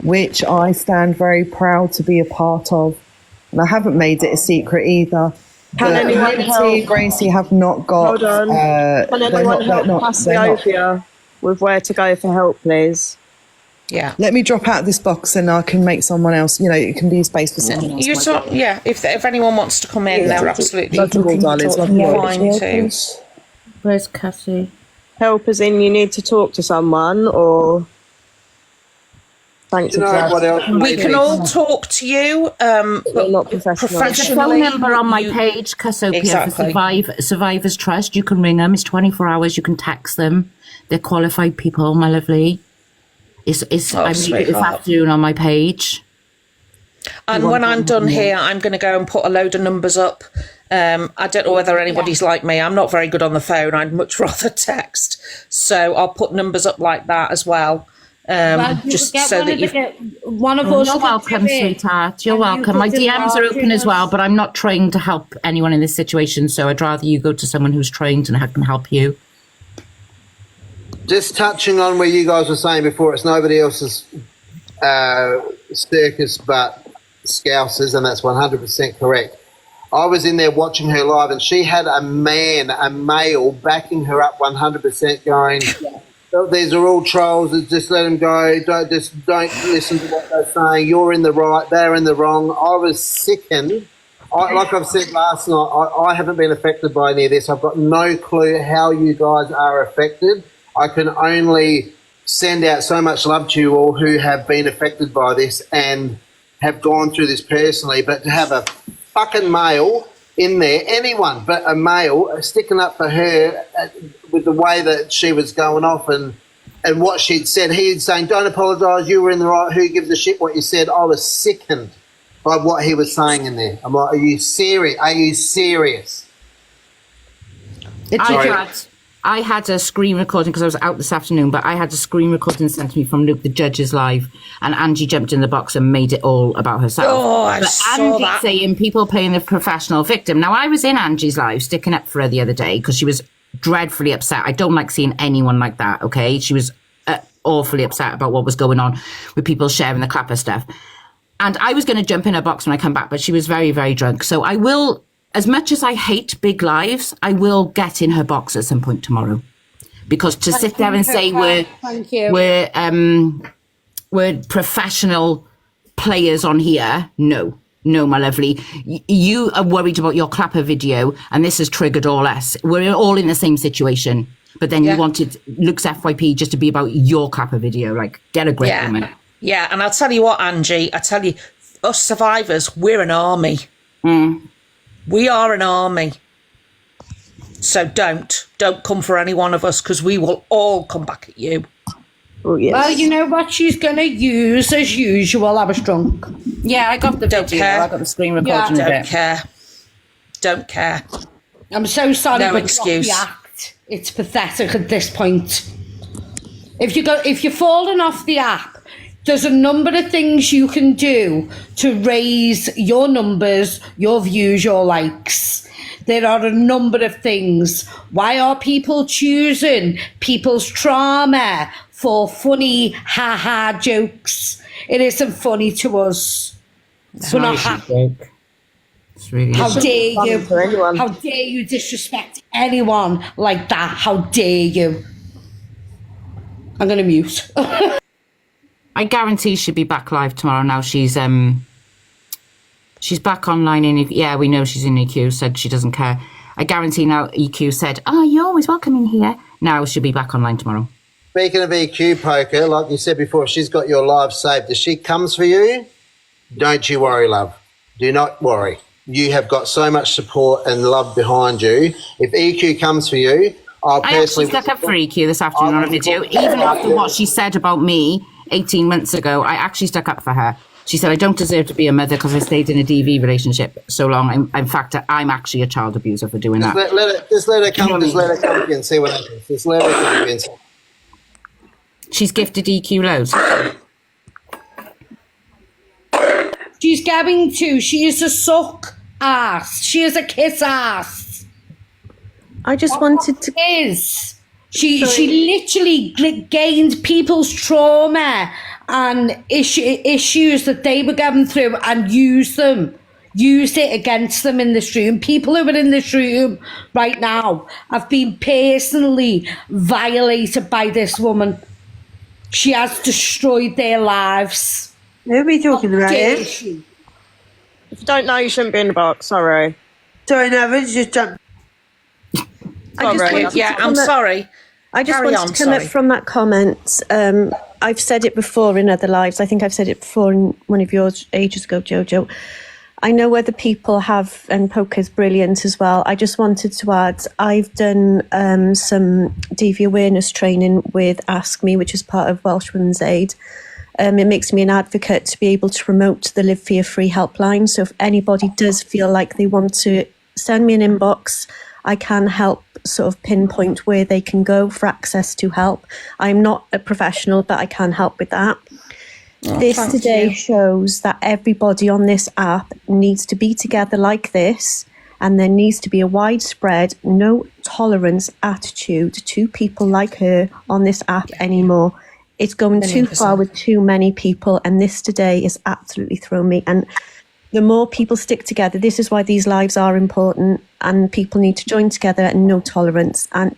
which I stand very proud to be a part of, and I haven't made it a secret either. Unity, Gracie have not got. Hold on. Can anyone help pass me over with where to go for help, please? Yeah. Let me drop out of this box and I can make someone else, it can be a space for someone else. If anyone wants to come in, they're absolutely Love you all, darlings. Love you all. fine too. Where's Cassie? Help as in you need to talk to someone, or thanks. You know what else? We can all talk to you, but not professional. There's a phone number on my page, Cassiopeia, for Survivors Trust. You can ring them. It's 24 hours. You can text them. They're qualified people, my lovely. I read it this afternoon on my page. And when I'm done here, I'm going to go and put a load of numbers up. I don't know whether anybody's like me. I'm not very good on the phone. I'd much rather text. So I'll put numbers up like that as well. Just so that you... One of us. You're welcome, sweetheart. You're welcome. My DMs are open as well, but I'm not trained to help anyone in this situation. So I'd rather you go to someone who's trained and can help you. Just touching on where you guys were saying before, it's nobody else's circus but Scouse's, and that's 100% correct. I was in there watching her live, and she had a male, backing her up 100%, going, these are all trolls, just let them go, don't listen to what they're saying, you're in the right, they're in the wrong. I was sickened. Like I've said last night, I haven't been affected by any of this. I've got no clue how you guys are affected. I can only send out so much love to you all who have been affected by this and have gone through this personally. But to have a fucking male in there, anyone but a male, sticking up for her with the way that she was going off and what she'd said. He'd saying, don't apologise, you were in the right, who gives a shit what you said. I was sickened by what he was saying in there. I'm like, are you serious? Are you serious? I had a screen recording because I was out this afternoon, but I had a screen recording sent to me from Luke, the judge's live, and Angie jumped in the box and made it all about herself. Oh, I but saw Angie that. saying people playing the professional victim. Now, I was in Angie's live sticking up for her the other day because she was dreadfully upset. I don't like seeing anyone like that, okay? She was awfully upset about what was going on with people sharing the clapper stuff. And I was going to jump in her box when I come back, but she was very, very drunk. So I will... As much as I hate big lives, I will get in her box at some point tomorrow. Because to sit there and say we're professional players on here, no, my lovely. You are worried about your clapper video, and this has triggered all us. We're all in the same situation. But then you wanted Luke's FYP just to be about your clapper video. Like, get a grip, woman. Yeah, and I'll tell you what, Angie, us survivors, we're an army. We are an army. So don't come for any one of us, because we will all come back at you. Oh, yes. Well, you know what she's going to use as usual. I was drunk. Yeah, I got the video. I got the screen recording of it. Don't care. I'm so sorry, No but excuse. The act. It's pathetic at this point. If you're falling off the app, there's a number of things you can do to raise your numbers, your views, your likes. There are a number of things. Why are people choosing people's trauma for funny ha-ha jokes? It isn't funny to us. We're not happy. Really How dare you? How dare you disrespect anyone like that? How dare you? I'm going to mute. I guarantee she'll be back live tomorrow. Now she's back online in we know she's in EQ, said she doesn't care. I guarantee now EQ said, you're always welcome in here. Now she'll be back online tomorrow. Speaking of EQ poker, like you said before, she's got your live saved. If she comes for you, don't you worry, love. Do not worry. You have got so much support and love behind you. If EQ comes for you, I actually stuck up for EQ this afternoon on a video. Even after what she said about me 18 months ago, I actually stuck up for her. She said, I don't deserve to be a mother because I stayed in a DV relationship so long. In fact, I'm actually a child abuser for doing that. Just let her come and see what happens. Just let her come and see. She's gifted EQ loads. She's going to. She is a suck ass. She is a kiss ass. I just wanted to... She literally gained people's trauma and issues that they were going through and used it against them in this room. People who are in this room right now have been personally violated by this woman. She has destroyed their lives. Who are we talking about Dare here? she? If you don't know, you shouldn't be in the box. Sorry. Sorry, no, Vince just jumped. I'm sorry. I just Carry wanted on, to come up sorry. from that comment. I've said it before in other lives. I think I've said it before in one of yours ages ago, Jojo. I know other people have, and Poker's brilliant as well. I just wanted to add, I've done some DV awareness training with Ask Me, which is part of Welsh Women's Aid. It makes me an advocate to be able to promote the Live Fear Free helpline. So if anybody does feel like they want to send me an inbox, I can help sort of pinpoint where they can go for access to help. I'm not a professional, but I can help with that. This thank today you. shows that everybody on this app needs to be together like this, and there needs to be a widespread no tolerance attitude to people like her on this app anymore. It's going too far with too many people, and this today has absolutely thrown me. And the more people stick together, this is why these lives are important, and people need to join together and no tolerance. And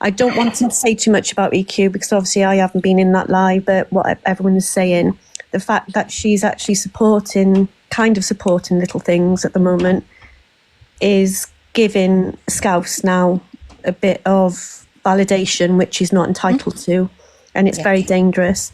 I don't want to say too much about EQ because obviously I haven't been in that live, but what everyone is saying, the fact that she's actually supporting little things at the moment is giving Scouse now a bit of validation, which she's not entitled to. And it's very dangerous.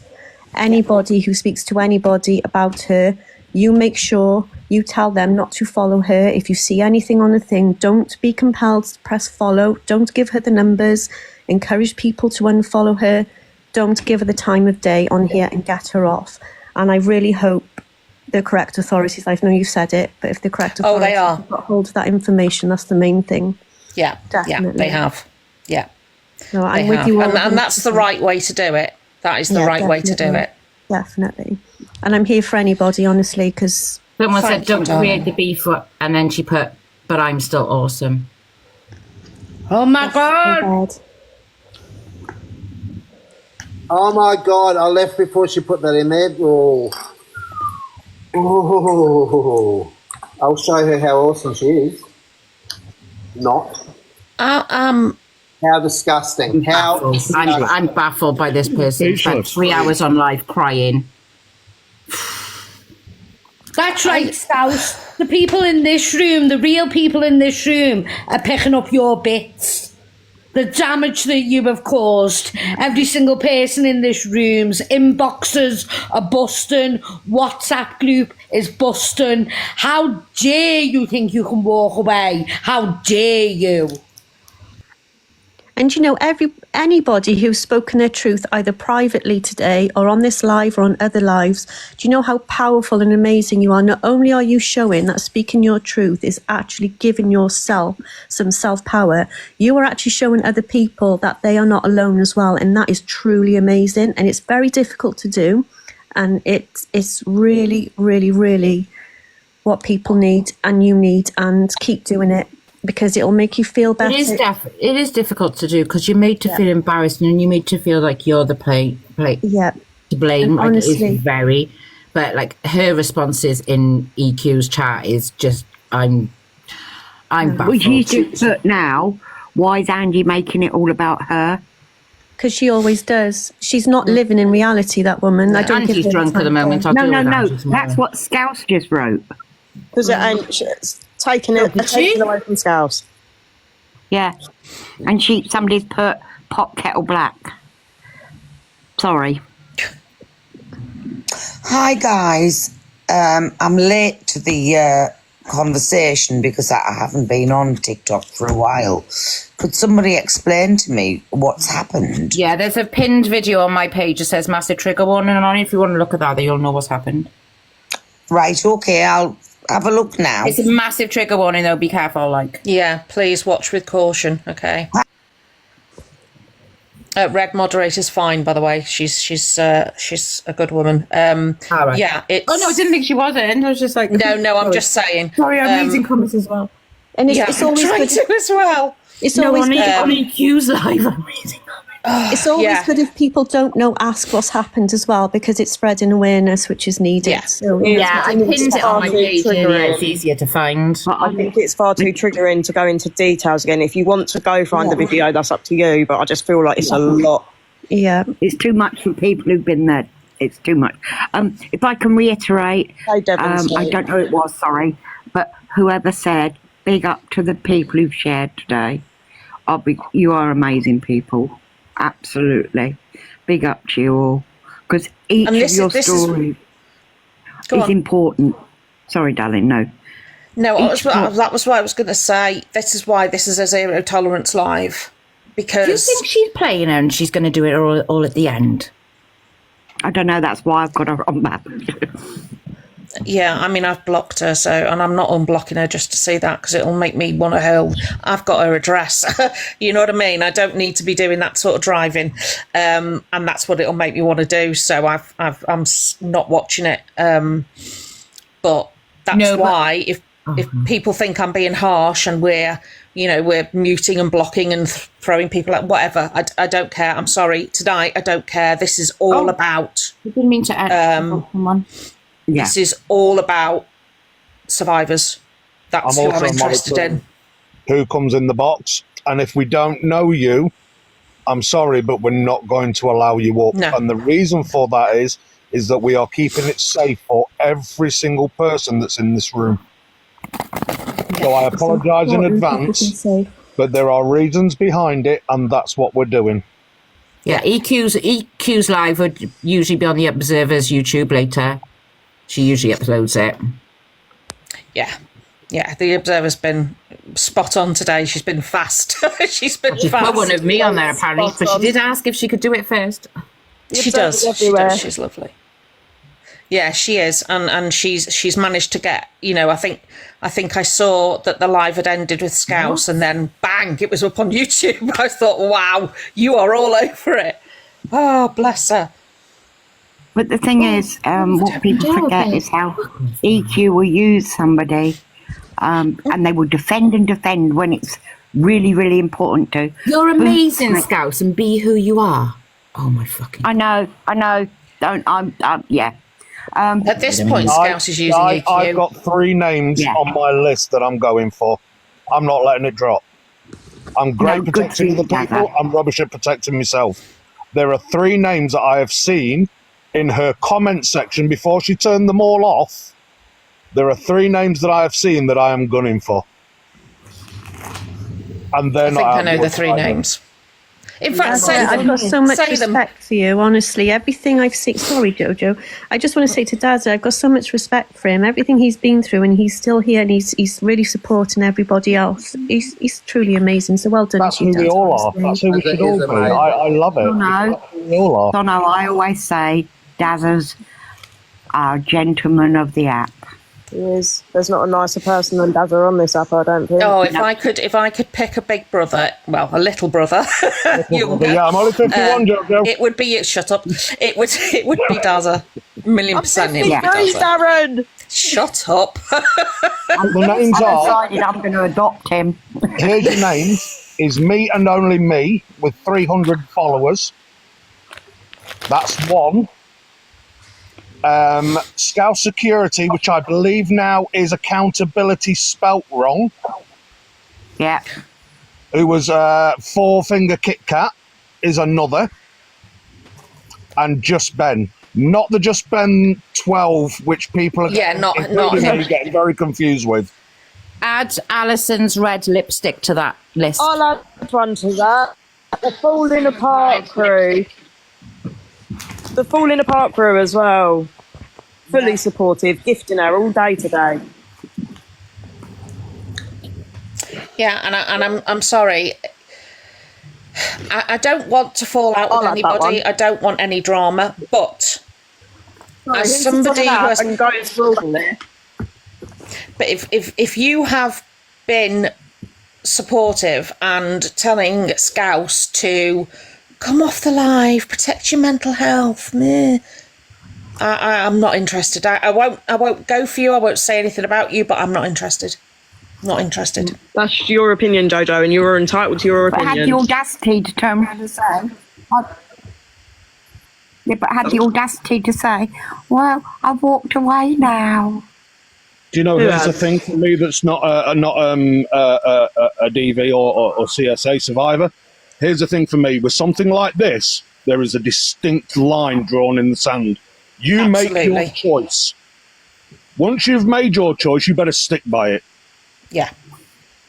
Anybody who speaks to anybody about her, you make sure you tell them not to follow her. If you see anything on a thing, don't be compelled to press follow. Don't give her the numbers. Encourage people to unfollow her. Don't give her the time of day on here and get her off. And I really hope the correct authorities, I know you've said it, but if the correct authorities they are. have got hold of that information, that's the main thing. Yeah, Definitely. yeah, they have. Yeah, So they I'm with have. you all. And that's the right way to do it. That is the Yeah, right way to do definitely. it. Definitely. And I'm here for anybody, honestly, because Someone said, Thank you, don't darling. create the beef, and then she put, but I'm still awesome. Oh my God. Oh my God, I left before she put that in there. Oh. Oh. I'll show her how awesome she is. Not. How disgusting. How I'm baffled by this person. Spent 3 hours on live crying. That's right, Scouse. The people in this room, the real people in this room, are picking up your bits. The damage that you have caused. Every single person in this room's inboxes are busting. WhatsApp group is busting. How dare you think you can walk away? How dare you? And you know, anybody who's spoken their truth either privately today or on this live or on other lives, do you know how powerful and amazing you are? Not only are you showing that speaking your truth is actually giving yourself some self-power, you are actually showing other people that they are not alone as well. And that is truly amazing. And it's very difficult to do. And it's really, really, really what people need and you need, and keep doing it, because it'll make you feel better. It is difficult to do because you're made to feel embarrassed and you're made to feel like you're the to blame. Like, honestly, it is very, but like her responses in EQ's chat is just I'm baffled. Well, she's just put now, why is Andy making it all about her? because she always does. She's not living in reality, that woman. I don't Andy's give her drunk the at the time moment. for I'll it. deal with No, Andy tomorrow. that's what Scouse just wrote. Because it's taking it away from Scouse. Yeah, and somebody's put pot kettle black. Sorry. Hi guys, I'm late to the conversation because I haven't been on TikTok for a while. Could somebody explain to me what's happened? Yeah, there's a pinned video on my page that says massive trigger warning on it. If you want to look at that, then you'll know what's happened. Right, okay, I'll have a look now. It's a massive trigger warning though, be careful, like. Yeah, please watch with caution, okay? Red moderator's fine, by the way. She's a good woman. Right. Yeah, it's... Oh no, I didn't think she wasn't. I was just like... No, I'm just saying. Sorry, I'm reading comments as well. And Yeah, it's always I'm trying good. to as well. It's always on good. EQ's live, I'm reading comments. It's always yeah. good if people don't know, ask what's happened as well, because it's spreading awareness, which is needed. Yeah. So, Yeah, I pinned it on my page. Yeah, triggering. it's easier to find. I think it's far too triggering to go into details again. If you want to go find the video, that's up to you. But I just feel like it's a lot Yeah. It's too much for people who've been there. It's too much. If I can reiterate, I don't know who it was, sorry, but whoever said, big up to the people who've shared today. You are amazing people. Absolutely. Big up to you all. Because each of your stories is important. Sorry, darling, no. No, that was what I was going to say. This is why this is a zero tolerance live. Because do you think she's playing her and she's going to do it all at the end? I don't know. That's why I've got her on map. Yeah, I mean, I've blocked her, and I'm not unblocking her just to see that, because it'll make me want to hurl. I've got her address. You know what I mean? I don't need to be doing that sort of driving, and that's what it'll make me want to do. So I'm not watching it. But that's why if people think I'm being harsh and we're muting and blocking and throwing people out, whatever, I don't care. I'm sorry. Tonight, I don't care. This is all about... I didn't mean to add someone. Yeah. This is all about survivors. That's who I'm interested in. Who comes in the box. And if we don't know you, I'm sorry, but we're not going to allow you up. No. And the reason for that is that we are keeping it safe for every single person that's in this room. So I apologise in advance, but there are reasons behind it, and that's what we're doing. Yeah, EQ's live would usually be on the Observer's YouTube later. She usually uploads it. Yeah, the Observer's been spot on today. She's been fast. She's fast. Put one of me on there, apparently, but she did ask if she could do it first. She does. She does. She's lovely. Yeah, she is, and she's managed to get. I think I saw that the live had ended with Scouse, and then bang, it was up on YouTube. I thought, wow, you are all over it. Oh, bless her. But the thing is, what people forget is how EQ will use somebody, and they will defend and defend when it's really, really important to. You're amazing, Scouse, and be who you are. Oh my fucking! I know. Yeah. At this point, Scouse is using EQ. I've got 3 names on my list that I'm going for. I'm not letting it drop. I'm great protecting the people. I'm rubbish at protecting myself. There are 3 names that I have seen in her comment section before she turned them all off. There are 3 names that I have seen that I am gunning for. And then I know the 3 names. In fact, I've got so much respect for you, honestly. Everything I've seen... Sorry, Jojo. I just want to say to Dazza, I've got so much respect for him. Everything he's been through, and he's still here, and he's really supporting everybody else. He's truly amazing. So well done. That's who we all are. That's who we should all be. I love it. We all are. So no, I always say Dazza's our gentleman of the app. He is. There's not a nicer person than Dazza on this app, I don't think. Oh, if I could pick a big brother, well, a little brother, younger, yeah, I'm only 51, Jojo. It would be. Shut up. It would be Dazza. 1,000,000%. It would be Dazza. Darren. Shut up. The names are. Decided I'm going to adopt him. Here's your names. Is me and only me with 300 followers. That's 1. Scouse Security, which I believe now is accountability spelt wrong. Yeah. Who was 4-finger Kit Kat is another. And Just Ben. Not the Just Ben 12, which people are getting very confused with. Add Alison's red lipstick to that list. I'll add one to that. The Falling Apart crew. The Falling Apart crew as well. Fully supportive, gifting her all day today. Yeah, and I'm sorry. I don't want to fall out with anybody. I don't want any drama. But as somebody who has, but if you have been supportive and telling Scouse to come off the live, protect your mental health, meh, I'm not interested. I won't go for you. I won't say anything about you, but I'm not interested. Not interested. That's your opinion, Jojo, and you are entitled to your opinion. But had the audacity to turn around and say, had the audacity to say, well, I've walked away now. Do you know, here's the thing for me that's not a DV or CSA survivor. Here's the thing for me, with something like this, there is a distinct line drawn in the sand. You make your Absolutely. choice. Once you've made your choice, you better stick by it. Yeah.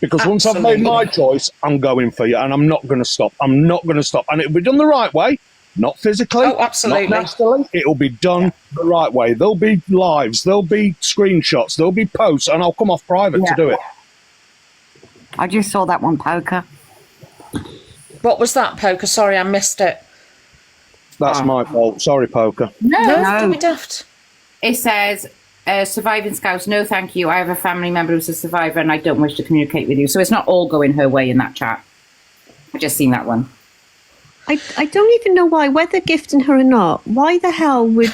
Because once I've made my choice, I'm going for you, and I'm not going to stop. I'm not going to stop. And it'll be done the right way, not physically, Oh, absolutely. not nastily. It'll be done the right way. There'll be lives, there'll be screenshots, there'll be posts, and I'll come off private to do it. I just saw that one, Poker. What was that, Poker? Sorry, I missed it. That's my fault. Sorry, Poker. No, don't be daft. It says, surviving Scouse, no thank you. I have a family member who's a survivor and I don't wish to communicate with you. So it's not all going her way in that chat. I just seen that one. I don't even know why, whether gifting her or not, why the hell would...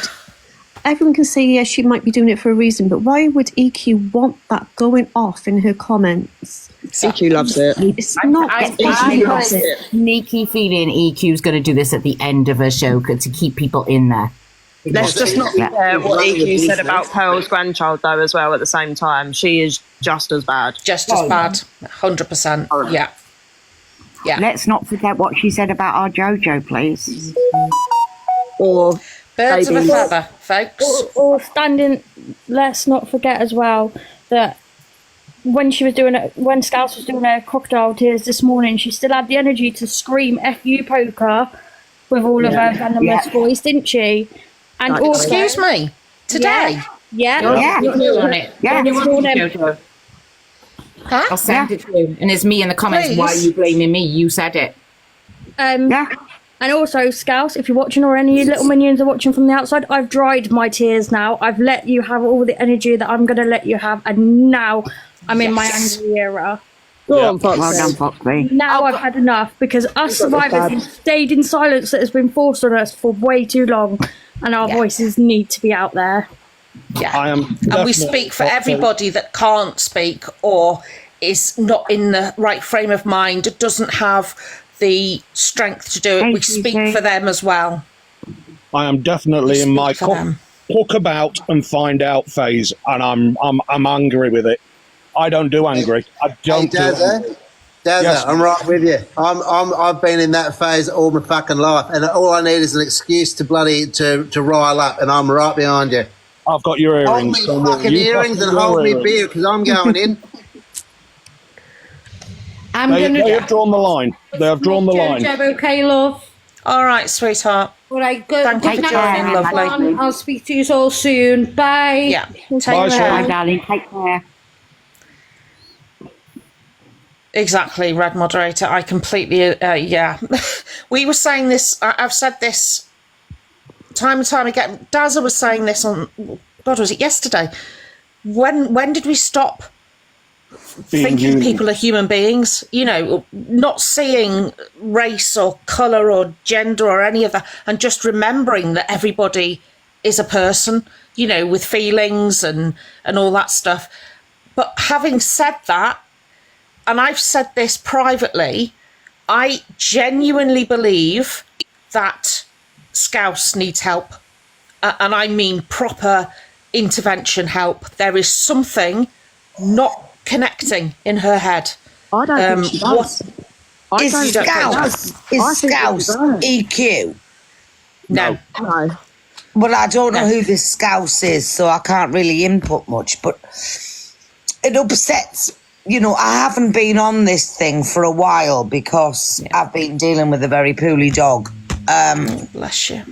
Everyone can say, yes, she might be doing it for a reason, but why would EQ want that going off in her comments? EQ loves it. It's not... I've got a sneaky feeling EQ's going to do this at the end of her show to keep people in there. Let's just not forget what EQ said about Pearl's grandchild, though, as well, at the same time. She is just as bad. Just as bad. 100%. Yeah. Yeah. Let's not forget what she said about our Jojo, please. Or Birds of a feather, folks. Or standing, let's not forget as well that when she was doing it, when Scouse was doing her crocodile tears this morning, she still had the energy to scream "F you, Poker" with all of her venomous voice, didn't she? And also, excuse me, today. Yeah. You're on it. Yeah. You're on it, Jojo. Huh? I'll send it to you. And it's me in the comments. Please. Why are you blaming me? You said it. And also, Scouse, if you're watching or any little minions are watching from the outside, I've dried my tears now. I've let you have all the energy that I'm going to let you have. And now I'm in my angry era. Go on, Foxy. Well done, Foxy. Now I've had enough because us survivors have stayed in silence that has been forced on us for way too long. And our voices need to be out there. Yeah. I am And we speak for everybody that can't speak or is not in the right frame of mind, doesn't have the strength to do it. We speak for them as well. I am definitely in my hook about and find out phase, and I'm angry with it. I don't do angry. I don't do angry. Dazza, Yes. I'm right with you. I've been in that phase all my fucking life, and all I need is an excuse to to rile up, and I'm right behind you. I've got your earrings. Hold me fucking earrings and hold me beer because I'm going in. They have drawn the line. They have drawn the line. Jojo, okay, love? All right, sweetheart. All right, good. Thank you Good for night, joining, lovely. everyone. I'll speak to you all soon. Bye. Yeah. Take Bye, care. Bye, darling. Take care. Exactly, Red Moderator. I completely, yeah. We were saying this, I've said this time and time again. Dazza was saying this on, God, was it yesterday? When did we stop thinking people are human beings? You know, not seeing race or colour or gender or any of that, and just remembering that everybody is a person, you know, with feelings and all that stuff. But having said that, and I've said this privately, I genuinely believe that Scouse needs help. And I mean proper intervention help. There is something not connecting in her head. I don't think she does. Is Scouse EQ? No. Well, I don't know who this Scouse is, so I can't really input much, but it upsets. You know, I haven't been on this thing for a while because I've been dealing with a very poorly dog. Bless you.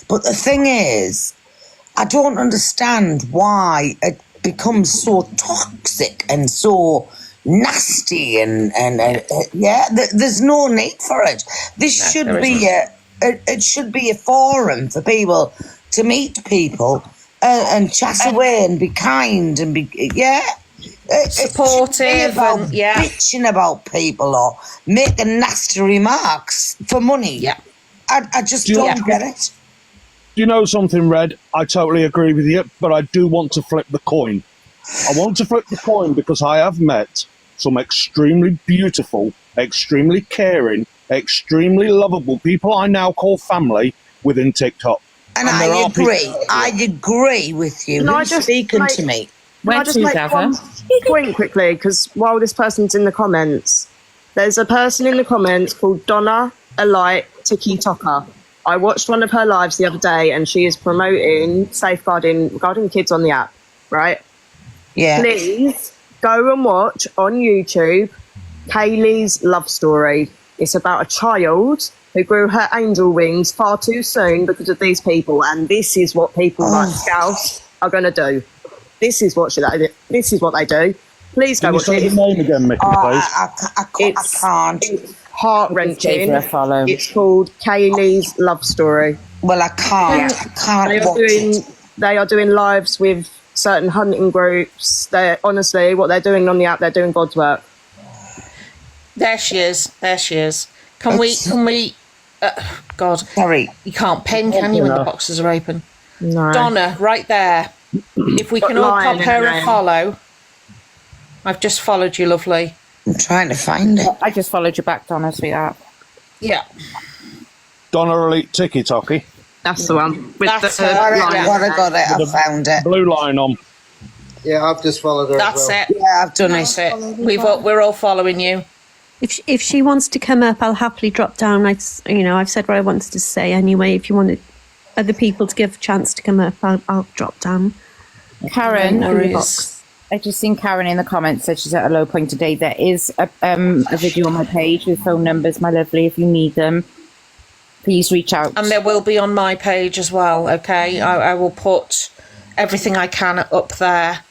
But the thing is, I don't understand why it becomes so toxic and so nasty and there's no need for it. This should be it should be a forum for people to meet people and chat away and be kind and be supportive about bitching about people or making nasty remarks for money. Yeah, I just don't get it. Do you know something, Red? I totally agree with you, but I do want to flip the coin. I want to flip the coin because I have met some extremely beautiful, extremely caring, extremely lovable people I now call family within TikTok. And I agree with you. Can I Who's just speaking to me? Can I just make one point quickly? Because while this person's in the comments, there's a person in the comments called Donna Alike TikToker. I watched one of her lives the other day, and she is promoting safeguarding regarding kids on the app, right? Yeah. Please go and watch on YouTube Kaylee's love story. It's about a child who grew her angel wings far too soon because of these people, and this is what people like Scouse are going to do. This is what they do. Please go Can you watch say it. the name again, Mickey, please? I can't. It's heart-wrenching. Give her a follow. It's called Kaylee's love story. Well, I can't. I can't watch it. They are doing lives with certain hunting groups. They're honestly, what they're doing on the app, they're doing God's work. There she is. There she is. Can we? God. Sorry. You can't pen, can you, when the boxes are open? No. Donna, right there. If we can all pop her a follow. I've just followed you, lovely. I'm trying to find it. I just followed you back, Donna, sweetheart. Yeah. Donna Elite Tiki Toki. That's the one. That's I got it. I found it. Blue line on. Yeah, I've just followed her. That's as well. it. Yeah, I've done That's it. it. We're all following you. If she wants to come up, I'll happily drop down. I've said what I wanted to say anyway. If you wanted other people to give a chance to come up, I'll drop down. Karen, In the box. I just seen Karen in the comments said she's at a low point today. There is a video on my page with phone numbers, my lovely. If you need them, please reach out. And there will be on my page as well, okay? I will put everything I can up there.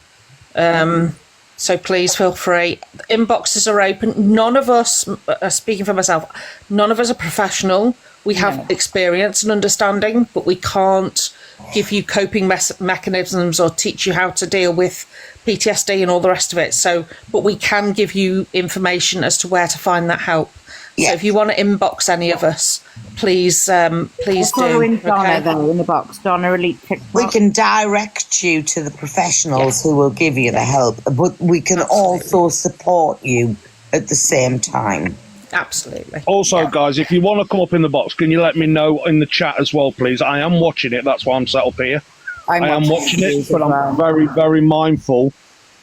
So please feel free. Inboxes are open. None of us, speaking for myself, none of us are professional. We have experience and understanding, but we can't give you coping mechanisms or teach you how to deal with PTSD and all the rest of it. So, but we can give you information as to where to find that help. So if you want to inbox any of us, please do. Following Donna though in the box, Donna Elite TikTok. We can direct you to the professionals who will give you the help, but we can also support you at the same time. Absolutely. Also, guys, if you want to come up in the box, can you let me know in the chat as well, please? I am watching it. That's why I'm set up here. I am watching it, but I'm very, very mindful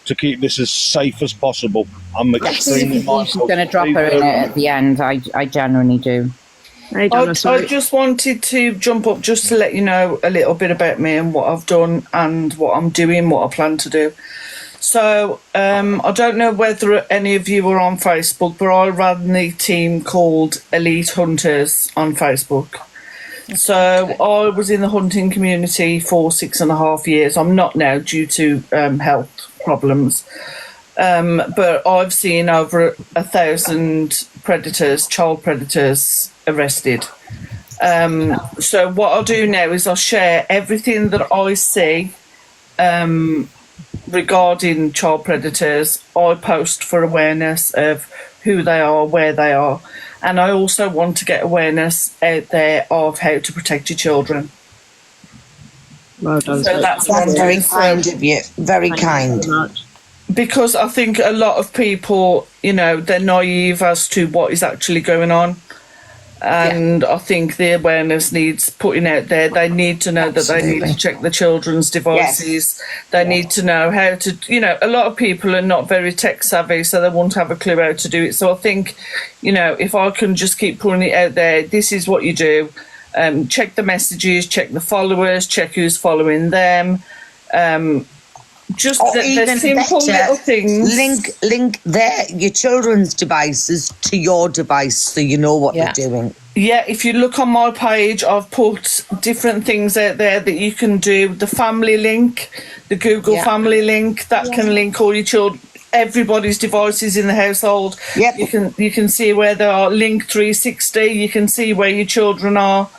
to keep this as safe as possible. I'm extremely mindful. She's going to drop her in it at the end. I genuinely do. Hey, Donna, I just wanted to jump up just to let you know a little bit about me and what I've done and what I'm doing, what I plan to do. So I don't know whether any of you are on Facebook, but I ran the team called Elite Hunters on Facebook. So I was in the hunting community for 6.5 years. I'm not now due to health problems. But I've seen over 1,000 predators, child predators, arrested. So what I'll do now is I'll share everything that I see regarding child predators. I post for awareness of who they are, where they are, and I also want to get awareness out there of how to protect your children. Well done. So that's very kind of you. Very kind. Because I think a lot of people, they're naive as to what is actually going on. And I think the awareness needs putting out there. They need to know that they need to check the children's devices. They need to know how to, a lot of people are not very tech savvy, so they won't have a clue how to do it. So I think, if I can just keep putting it out there, this is what you do. Check the messages, check the followers, check who's following them. Just the simple little things. Link your children's devices to your device so you know what they're doing. Yeah, if you look on my page, I've put different things out there that you can do. The family link, the Google family link, that can link all your children, everybody's devices in the household. Yep. You can see where they are. Link 360, you can see where your children are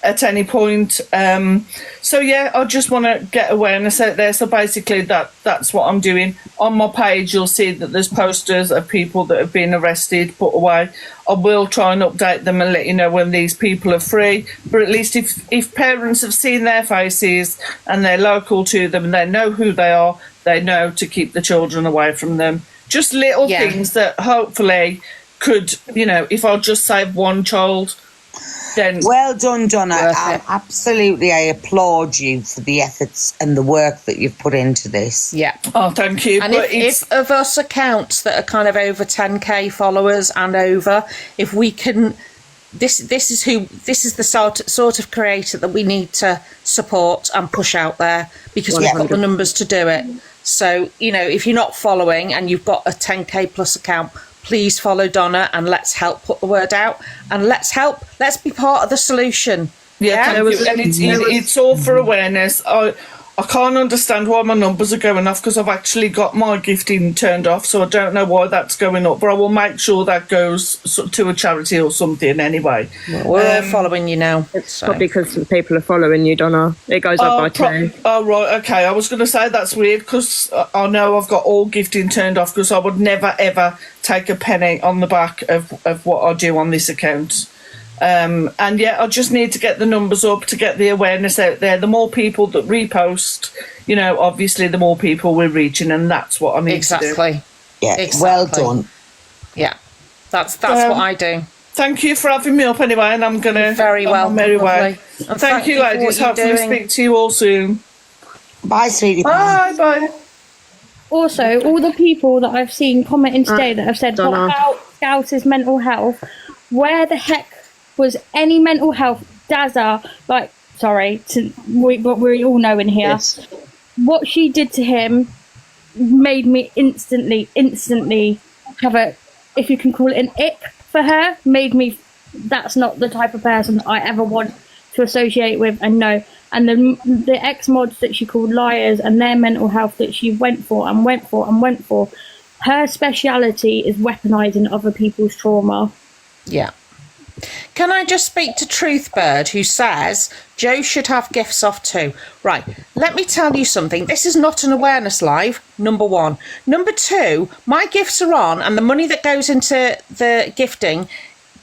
at any point. I just want to get awareness out there. So basically that's what I'm doing. On my page you'll see that there's posters of people that have been arrested, put away. I will try and update them and let you know when these people are free, but at least if parents have seen their faces and they're local to them and they know who they are, they know to keep the children away from them. Just little things that hopefully could, if I'll just save one child, then well done, Donna. I applaud you for the efforts and the work that you've put into this. Yeah. Oh, thank you. And if of us accounts that are kind of over 10k followers and over, if we can this is the sort of creator that we need to support and push out there, because we've got the numbers to do it. So, you know, if you're not following and you've got a 10k plus account, please follow Donna, and let's help put the word out, and let's be part of the solution. Yeah, thank you. And it's all for awareness. I can't understand why my numbers are going off, because I've actually got my gifting turned off, so I don't know why that's going up, but I will make sure that goes to a charity or something anyway. We're all following you now. It's probably because people are following you, Donna. It goes up by 2. Oh, right, okay. I was going to say that's weird, because I know I've got all gifting turned off, because I would never, ever take a penny on the back of what I do on this account. And I just need to get the numbers up to get the awareness out there. The more people that repost, you know, obviously the more people we're reaching, and that's what I need to do. Yeah, exactly. Well done. Yeah, that's what I do. Thank you for having me up anyway, and I'm going to very well. on my merry way. And thank you, ladies. Hopefully speak to you all soon. Bye, sweetie. Bye. Also, all the people that I've seen commenting today that have said, what about Scouse's mental health? Where the heck was any mental health? Dazza, what we all know in here. Yes. What she did to him made me instantly have a, if you can call it an ick for her, made me, that's not the type of person I ever want to associate with and know. And the ex-mods that she called liars, and their mental health that she went for, her speciality is weaponizing other people's trauma. Yeah. Can I just speak to Truthbird, who says Joe should have gifts off too? Right, let me tell you something. This is not an awareness live, number one. Number two, my gifts are on, and the money that goes into the gifting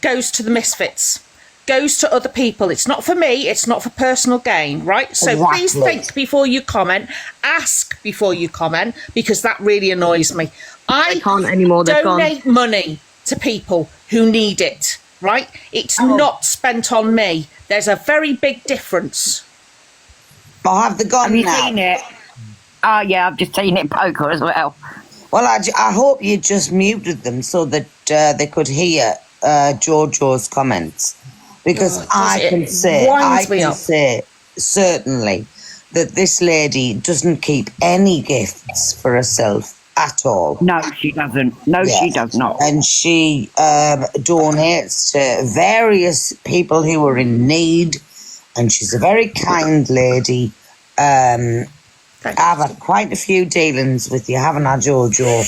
goes to the misfits, goes to other people. It's not for me, it's not for personal gain, right? So please think before you comment, ask before you comment, because that really annoys me. I can't anymore, donate money to people who need it. Right? It's not spent on me. There's a very big difference. But have they gone now? Have you seen it? Oh, yeah, I've just seen it poker as well. Well, I hope you just muted them so that they could hear Jojo's comments. Because I can say certainly that this lady doesn't keep any gifts for herself at all. No, she doesn't. No, she does not. And she donates to various people who are in need, and she's a very kind lady. I've had quite a few dealings with you, haven't I, Jojo?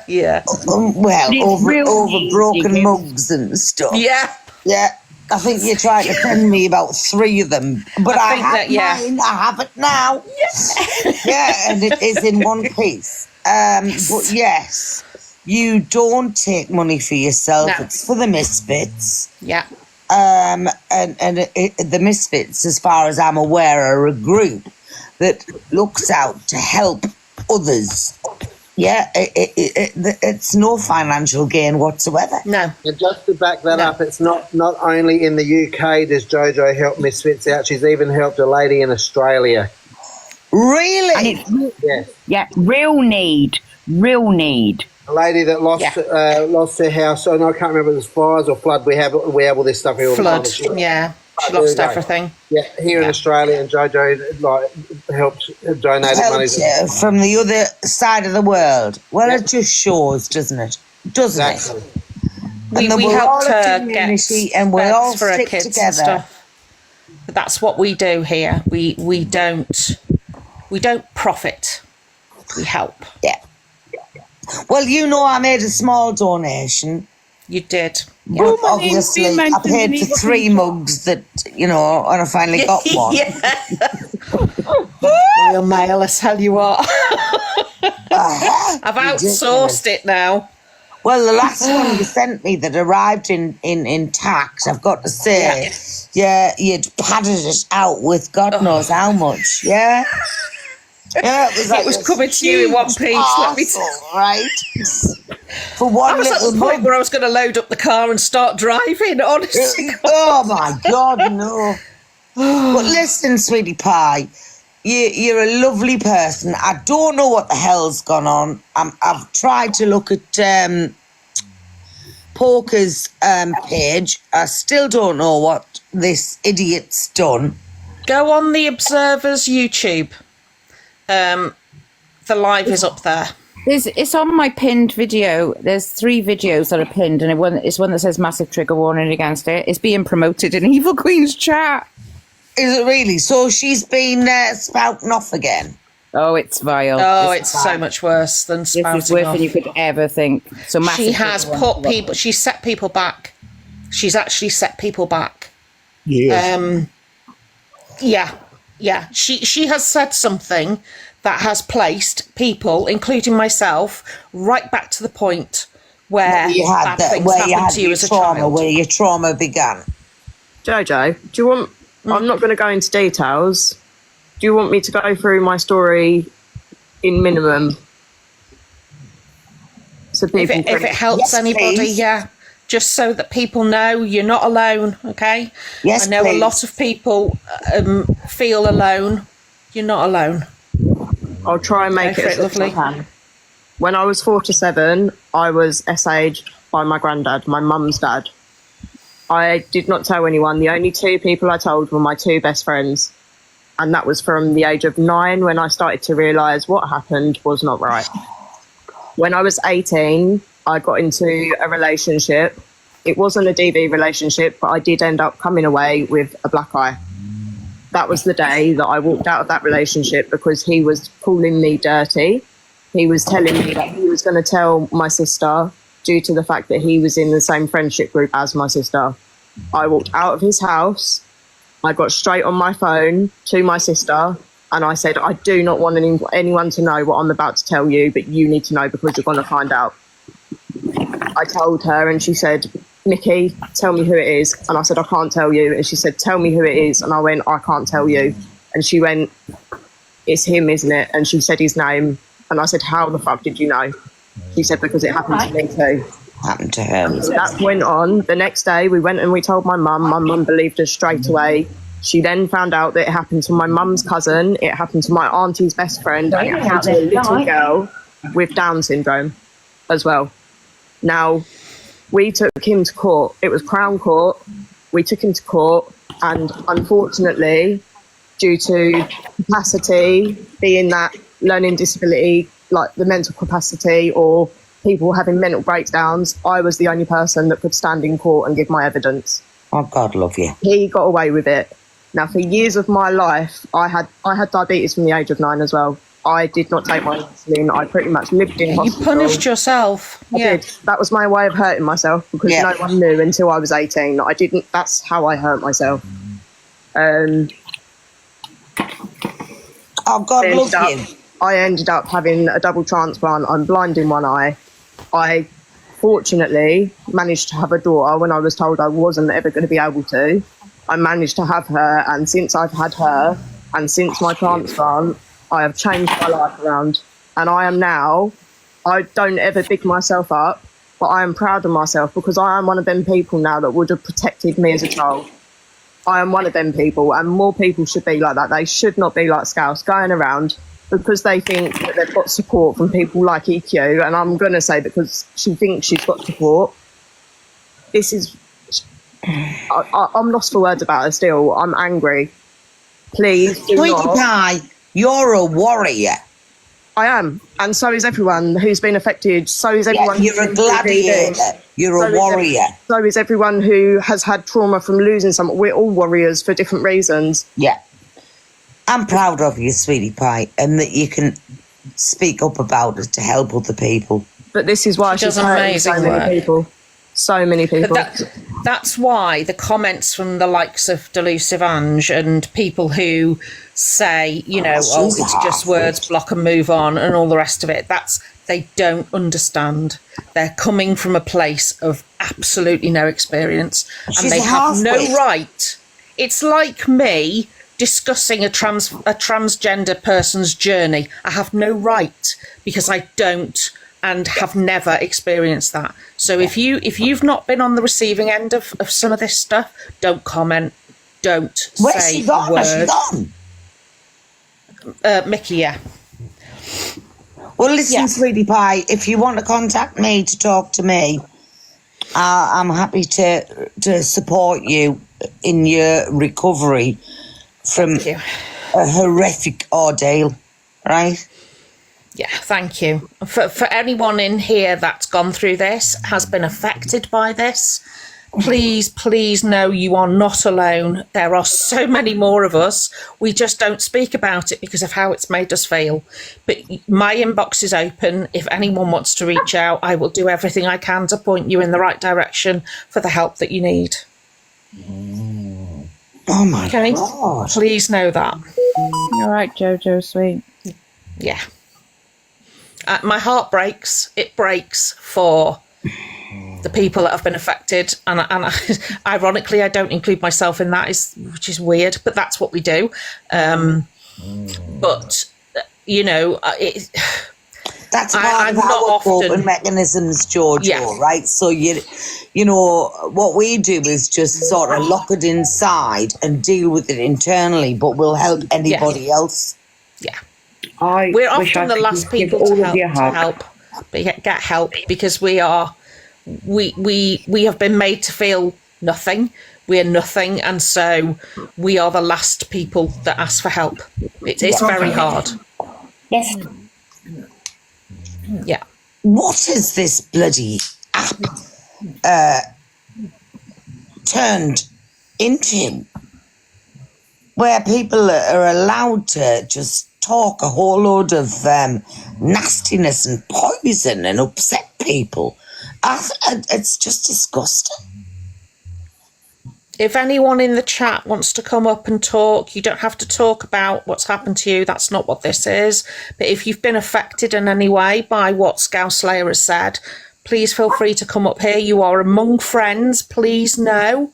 Yeah. Over broken mugs and stuff. Yeah. Yeah. I think you tried to send me about 3 of them, but I have mine. I have it now. Yeah, and it is in one piece. But yes, you don't take money for yourself. No. It's for the misfits. Yeah. And the misfits, as far as I'm aware, are a group that looks out to help others. Yeah, it's no financial gain whatsoever. No. And just to back that up, it's not only in the UK does Jojo help misfits out, she's even helped a lady in Australia. Really? Yeah, real need. A lady that lost her house, and I can't remember if it was fires or flood. We have all this stuff here all the time. Flood, yeah. She lost everything. Yeah, here in Australia, and Jojo helped donate money from the other side of the world. Well, it just shows, doesn't it? Doesn't it? We helped her get and we all for her stick kids together. And stuff. But that's what we do here. We don't profit. We help. Yeah. Well, you know, I made a small donation. You did. But obviously, I paid for 3 mugs that, you know, and I finally got one. Real male, I tell you what. I've outsourced it now. Well, the last one you sent me that arrived intact, I've got to say, you'd padded it out with God knows how much, yeah? Yeah, it was coming to you in one piece. Let me right? For one I was at the point where I was going to load up the car and start driving. Honestly, oh my God, no! But listen, sweetie pie, you're a lovely person. I don't know what the hell's gone on. I've tried to look at Poker's page. I still don't know what this idiot's done. Go on the Observer's YouTube. The live is up there. It's on my pinned video. There's 3 videos that are pinned, and it's one that says massive trigger warning against it. It's being promoted in Evil Queen's chat. Is it really? So she's been spouting off again? Oh, it's vile. Oh, it's so much worse than spouting This is worse off. than you could ever think. So massive She has trigger put warning. people. She's set people back. She's actually set people back. Yes. Yeah. She has said something that has placed people, including myself, right back to the point where you had bad things happened to you as a child. Where your trauma began. Jojo, do you want... I'm not going to go into details. Do you want me to go through my story in minimum? So people If it helps anybody, please. yeah. Just so that people know you're not alone, okay? Yes, I know please. a lot of people feel alone. You're not alone. I'll try and make Go it for it, as quick as I lovely. can. When I was 4 to 7, I was SA'd by my granddad, my mum's dad. I did not tell anyone. The only 2 people I told were my 2 best friends. And that was from the age of 9 when I started to realise what happened was not right. When I was 18, I got into a relationship. It wasn't a DV relationship, but I did end up coming away with a black eye. That was the day that I walked out of that relationship because he was calling me dirty. He was telling me that he was going to tell my sister due to the fact that he was in the same friendship group as my sister. I walked out of his house. I got straight on my phone to my sister and I said, I do not want anyone to know what I'm about to tell you, but you need to know because you're going to find out. I told her and she said, Nikki, tell me who it is. And I said, I can't tell you. And she said, tell me who it is. And I went, I can't tell you. And she went, it's him, isn't it? And she said his name. And I said, how the fuck did you know? She said, because it happened to me too. Happened to her. So that went on. The next day we went and we told my mum. My mum believed us straight away. She then found out that it happened to my mum's cousin, it happened to my auntie's best friend, and it happened to a little girl with Down syndrome as well. Now, we took him to court. It was Crown Court. We took him to court, and unfortunately, due to capacity, being that learning disability, like the mental capacity or people having mental breakdowns, I was the only person that could stand in court and give my evidence. Oh, God love you. He got away with it. Now, for years of my life, I had diabetes from the age of 9 as well. I did not take my insulin. I pretty much lived in hospital. You punished yourself. I did. That was my way of hurting myself because no one knew until I was 18. I didn't. That's how I hurt myself. Oh, God love you. I ended up having a double transplant. I'm blind in one eye. I fortunately managed to have a daughter when I was told I wasn't ever going to be able to. I managed to have her, and since I've had her, and since my transplant, I have changed my life around. And I am now, I don't ever big myself up, but I am proud of myself because I am one of them people now that would have protected me as a child. I am one of them people, and more people should be like that. They should not be like Scouse, going around because they think that they've got support from people like EQ, and I'm going to say because she thinks she's got support. This is... I'm lost for words about her still. I'm angry. Please do Sweetie not. Pie, you're a warrior. I am, and so is everyone who's been affected. So is everyone. You're a gladiator. You're a warrior. So is everyone who has had trauma from losing someone. We're all warriors for different reasons. Yeah. I'm proud of you, Sweetie Pie, and that you can speak up about it to help other people. But this is why She she's does hurting amazing so many work. people. So many people. That's why the comments from the likes of Delusive Ange and people who say, you know, oh, it's just words, block and move on and all the rest of it, they don't understand. They're coming from a place of absolutely no experience and they have no right. It's like me discussing a transgender person's journey. I have no right because I don't and have never experienced that. So if you've not been on the receiving end of some of this stuff, don't comment, don't say a word. Mickey, yeah. Well, listen, Sweetie Pie, if you want to contact me to talk to me, I'm happy to support you in your recovery from a horrific ordeal, right? Yeah, thank you. For anyone in here that's gone through this, has been affected by this, please know you are not alone. There are so many more of us. We just don't speak about it because of how it's made us feel. But my inbox is open. If anyone wants to reach out, I will do everything I can to point you in the right direction for the help that you need. Oh my God. Please know that. You're right, Jojo, sweet. Yeah. My heart breaks. It breaks for the people that have been affected, and ironically, I don't include myself in that, which is weird, but that's what we do. But you know, that's part of our coping mechanisms, Jojo, right? So you know, what we do is just sort of lock it inside and deal with it internally, but we'll help anybody else. Yeah. We're often the last people to help, get help, because we have been made to feel nothing. We are nothing, and so we are the last people that ask for help. It's very hard. Yes. Yeah. What is this bloody app turned into? Where people are allowed to just talk a whole load of nastiness and poison and upset people. It's just disgusting. If anyone in the chat wants to come up and talk, you don't have to talk about what's happened to you. That's not what this is. But if you've been affected in any way by what Scouse Slayer has said, please feel free to come up here. You are among friends. Please know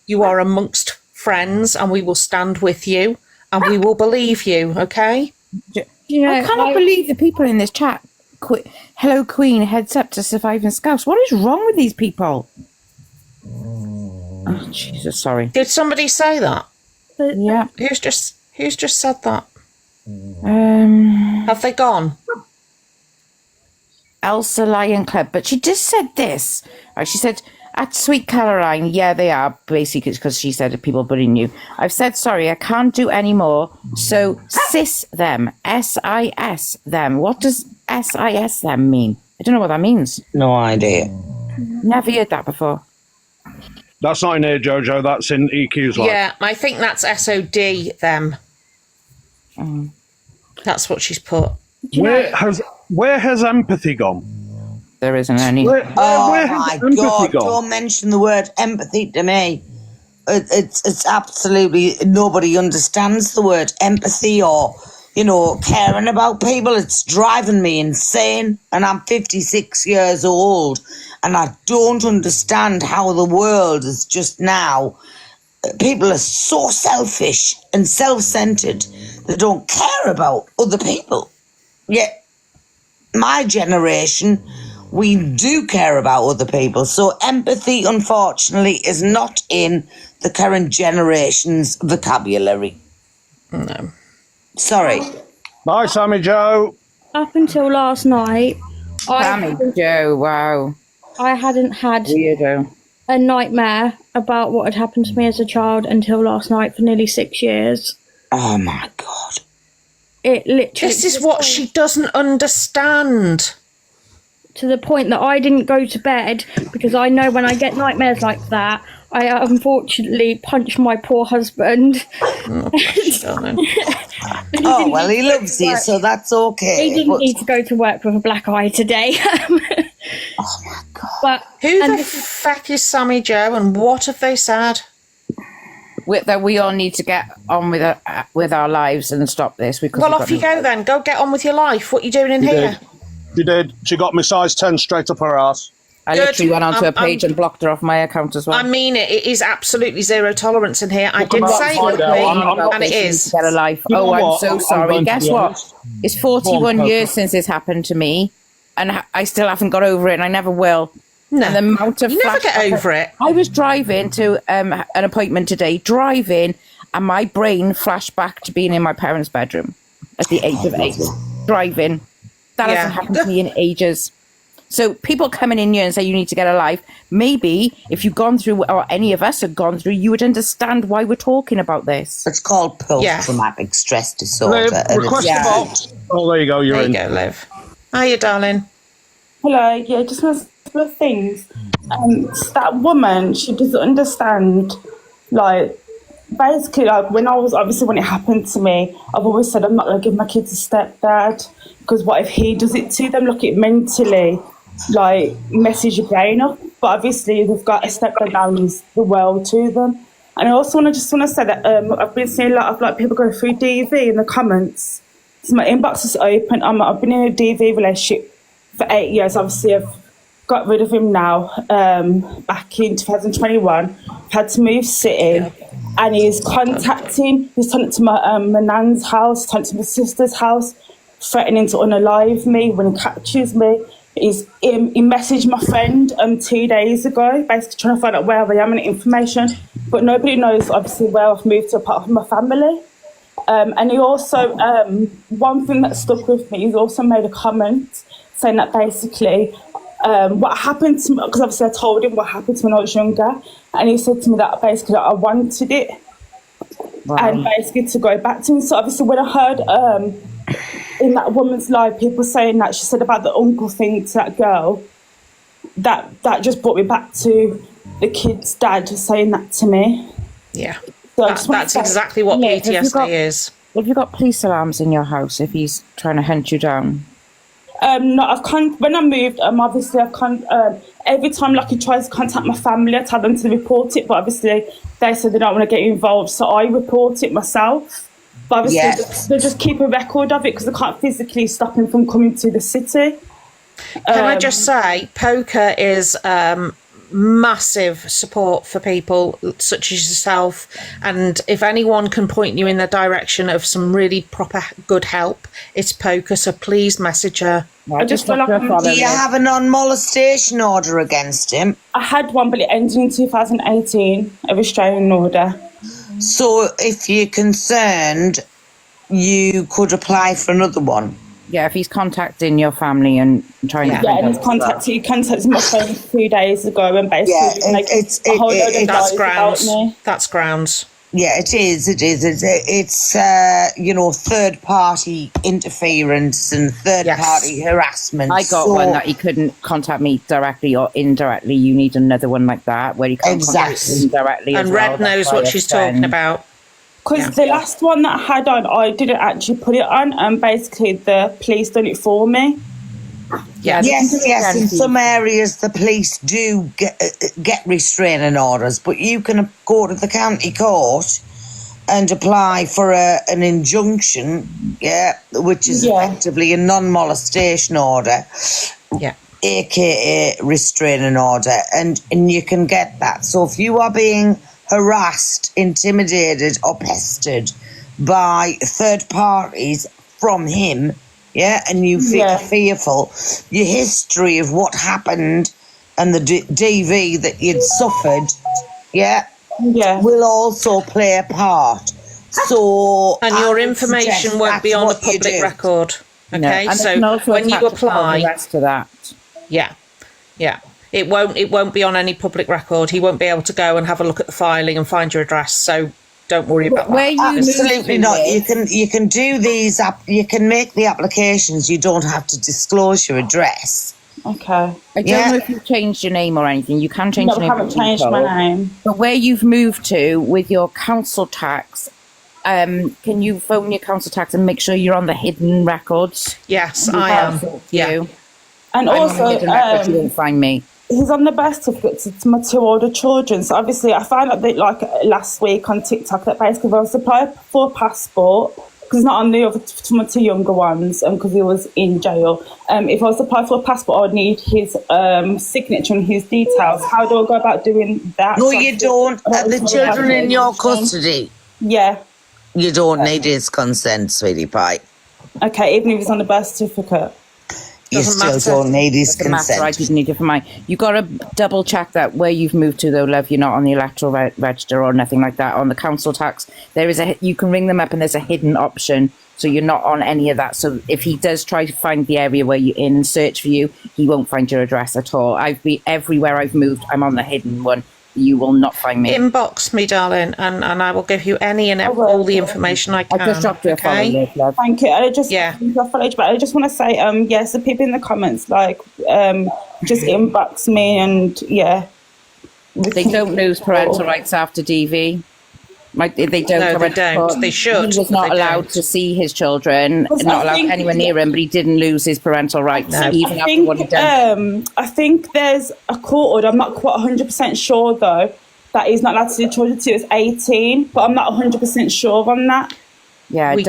you are amongst friends, and we will stand with you and we will believe you, okay? You know, I cannot believe the people in this chat. Hello, Queen, heads up to surviving Scouse. What is wrong with these people? Oh, Jesus, sorry. Did somebody say that? Yeah. Who's just said that? Have they gone? Elsa Lion Club, but she just said this. Right, she said, at Sweet Caroline, yeah, they are, basically, because she said people bullying you. I've said sorry, I can't do any more, so sis them, S-I-S them. What does S-I-S them mean? I don't know what that means. No idea. Never heard that before. That's not in here, Jojo, that's in EQ's life. Yeah, I think that's SOD them. That's what she's put. Where has empathy gone? There isn't any. Oh my God, don't mention the word empathy to me. It's absolutely, nobody understands the word empathy or, you know, caring about people. It's driving me insane, and I'm 56 years old, and I don't understand how the world is just now. People are so selfish and self-centered. They don't care about other people. Yet, my generation, we do care about other people. So empathy, unfortunately, is not in the current generation's vocabulary. No. Sorry. Bye, Sammy Joe. Up until last night, Sammy Joe, wow. I hadn't had Weirdo. a nightmare about what had happened to me as a child until last night for nearly 6 years. Oh my God. It literally. This is what she doesn't understand. To the point that I didn't go to bed because I know when I get nightmares like that, I unfortunately punch my poor husband. Oh, well, he loves you, so that's okay. He didn't need to go to work with a black eye today. Oh my God. But who the fuck is Sammy Joe, and what have they said? That we all need to get on with our lives and stop this. Well, off you go then. Go get on with your life. What are you doing in here? She did. She got me size 10 straight up her ass. I literally went onto her page and blocked her off my account as well. I mean it. It is absolutely zero tolerance in here. I did say it would be, and it is. Get a life. Oh, I'm so sorry. Guess what? It's 41 years since this happened to me, and I still haven't got over it, and I never will. No, and the amount of you never get over it. I was driving to an appointment today, and my brain flashed back to being in my parents' bedroom at the age of 8. Driving. That hasn't happened to me in ages. So people coming in here and say you need to get a life. Maybe if you've gone through, or any of us have gone through, you would understand why we're talking about this. It's called post-traumatic stress disorder. Liv, and request it's- a box. Oh, there you go. You're There in. you go, Liv. Hiya, darling. Hello, yeah, just a couple of things. That woman, she doesn't understand, like, basically, like, when it happened to me, I've always said I'm not going to give my kids a stepdad, because what if he does it to them? Look, it mentally, like, messes your brain up. But obviously, they've got a stepdad now means the world to them. And I also want to say that I've been seeing a lot of, like, people go through DV in the comments. So my inbox is open. I've been in a DV relationship for 8 years. Obviously, I've got rid of him now back in 2021. I've had to move city, and he's telling it to my nan's house, telling it to my sister's house, threatening to unalive me when he catches me. He messaged my friend 2 days ago, basically trying to find out where I am and information, but nobody knows obviously where I've moved to apart from my family. And he also, one thing that stuck with me, he's also made a comment saying that basically what happened to me, because obviously I told him what happened to me when I was younger, and he said to me that basically I wanted it, and basically to go back to him. So obviously when I heard in that woman's life people saying that, she said about the uncle thing to that girl, that just brought me back to the kid's dad saying that to me. Yeah. So That's exactly what PTSD is. Have you got police alarms in your house if he's trying to hunt you down? No, when I moved, obviously every time like he tries to contact my family, I tell them to report it, but obviously they said they don't want to get involved, so I report it myself. But obviously they just keep a record of it because they can't physically stop him from coming to the city. Can I just say, poker is massive support for people such as yourself, and if anyone can point you in the direction of some really proper good help, it's poker. So please message her. Do you have a non-molestation order against him? I had one, but it ended in 2018, a restraining order. So if you're concerned, you could apply for another one. Yeah, if he's contacting your family and trying to... Yeah, and he contacted my phone 2 days ago and basically a whole load of lies about me. That's grounds. Yeah, it is. It's third-party interference and third-party harassment. I got one that he couldn't contact me directly or indirectly. You need another one like that where you can't contact him directly. And Red knows what she's talking about. Because the last one that I had on, I didn't actually put it on, and basically the police done it for me. Yes. In some areas, the police do get restraining orders, but you can go to the county court and apply for an injunction, which is effectively a non-molestation order, aka restraining order, and you can get that. So if you are being harassed, intimidated, or pestered by third parties from him, and you feel fearful, your history of what happened and the DV that you'd suffered, will also play a part. So, and your information won't be on the public record. Okay, so when you apply, the rest of that. It won't be on any public record. He won't be able to go and have a look at the filing and find your address. So don't worry about that. Absolutely not. You can do these. You can make the applications. You don't have to disclose your address. Okay. I don't know if you've changed your name or anything. You can change your name. I haven't changed my name. But where you've moved to with your council tax, can you phone your council tax and make sure you're on the hidden records? Yes, I am. And I'm also, on the hidden records, you won't find me. He's on the birth certificate to my 2 older children. So obviously I found out that last week on TikTok that basically I was applying for a passport, because it's not on the other to my 2 younger ones, because he was in jail. If I was to apply for a passport, I would need his signature and his details. How do I go about doing that? No, you don't. The children in your custody. Yeah. You don't need his consent, sweetie pie. Okay, even if he's on the birth certificate. You still don't need his consent. I didn't need it for mine. You got to double check that where you've moved to, though, love. You're not on the electoral register or nothing like that. On the council tax, you can ring them up and there's a hidden option So you're not on any of that. So if he does try to find the area where you're in and search for you, he won't find your address at all. I've been everywhere I've moved. I'm on the hidden one. You will not find me. Inbox me, darling, and I will give you any and all the information I can. I just dropped you a follow, love. Thank you. I just but I just want to say, yes, the people in the comments, like, just inbox me, and they don't lose parental rights after DV. They don't. No, they don't. They should. He was not allowed to see his children, not allowed anywhere near him, but he didn't lose his parental rights even after what he'd done. I think there's a court order. I'm not quite 100% sure though that he's not allowed to see children till he's 18, but I'm not 100% sure on that. Yeah, you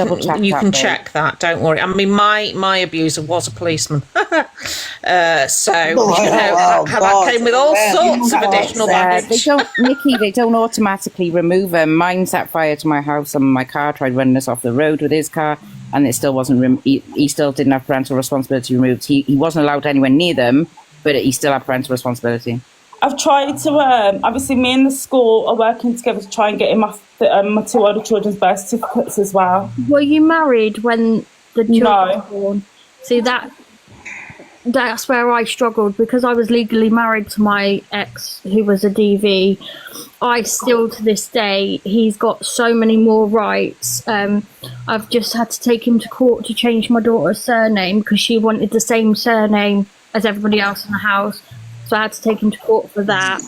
can check that. Don't worry. I mean, my abuser was a policeman, so that came with all sorts of additional baggage. They don't, Nikki. They don't automatically remove him. Mine set fire to my house, and my car tried running us off the road with his car, and it still wasn't. He still didn't have parental responsibility removed. He wasn't allowed anywhere near them, but he still had parental responsibility. I've tried to, obviously me and the school are working together to try and get him off my 2 older children's birth certificates as well. Were you married when the children were born? See, that's where I struggled, because I was legally married to my ex who was a DV. I still, to this day, he's got so many more rights. I've just had to take him to court to change my daughter's surname because she wanted the same surname as everybody else in the house. So I had to take him to court for that.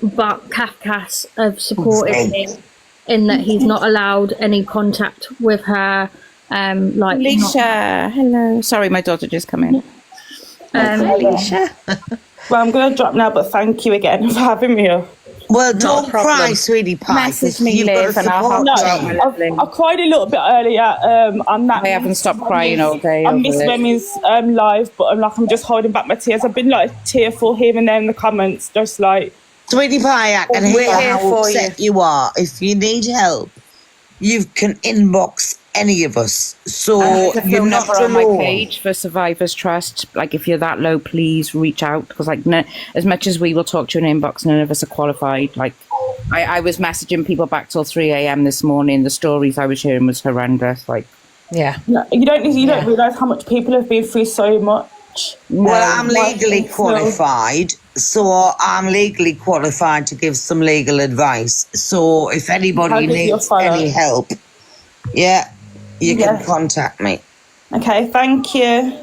But Kafkas have supported him in that he's not allowed any contact with her. Alicia, hello. Sorry, my daughter just come in. Alicia. Well, I'm going to drop now, but thank you again for having me up. Well, don't cry, sweetie pie. Message me, Liv, and I'll help you out, my lovely. I cried a little bit earlier on that. I haven't stopped crying all day. I missed Remy's live, but I'm just holding back my tears. I've been like tearful here and there in the comments, just like. Sweetie pie, I can hear how upset you are. If you need help, you can inbox any of us. So you're not on my alone. page for Survivors Trust. Like, if you're that low, please reach out, because as much as we will talk to an inbox, none of us are qualified. Like, I was messaging people back till 3 a.m. this morning. The stories I was hearing was horrendous. Like, you don't realise how much people have been through so much. Well, I'm legally qualified, so I'm legally qualified to give some legal advice. So if anybody needs any help, you can contact me. Okay, thank you.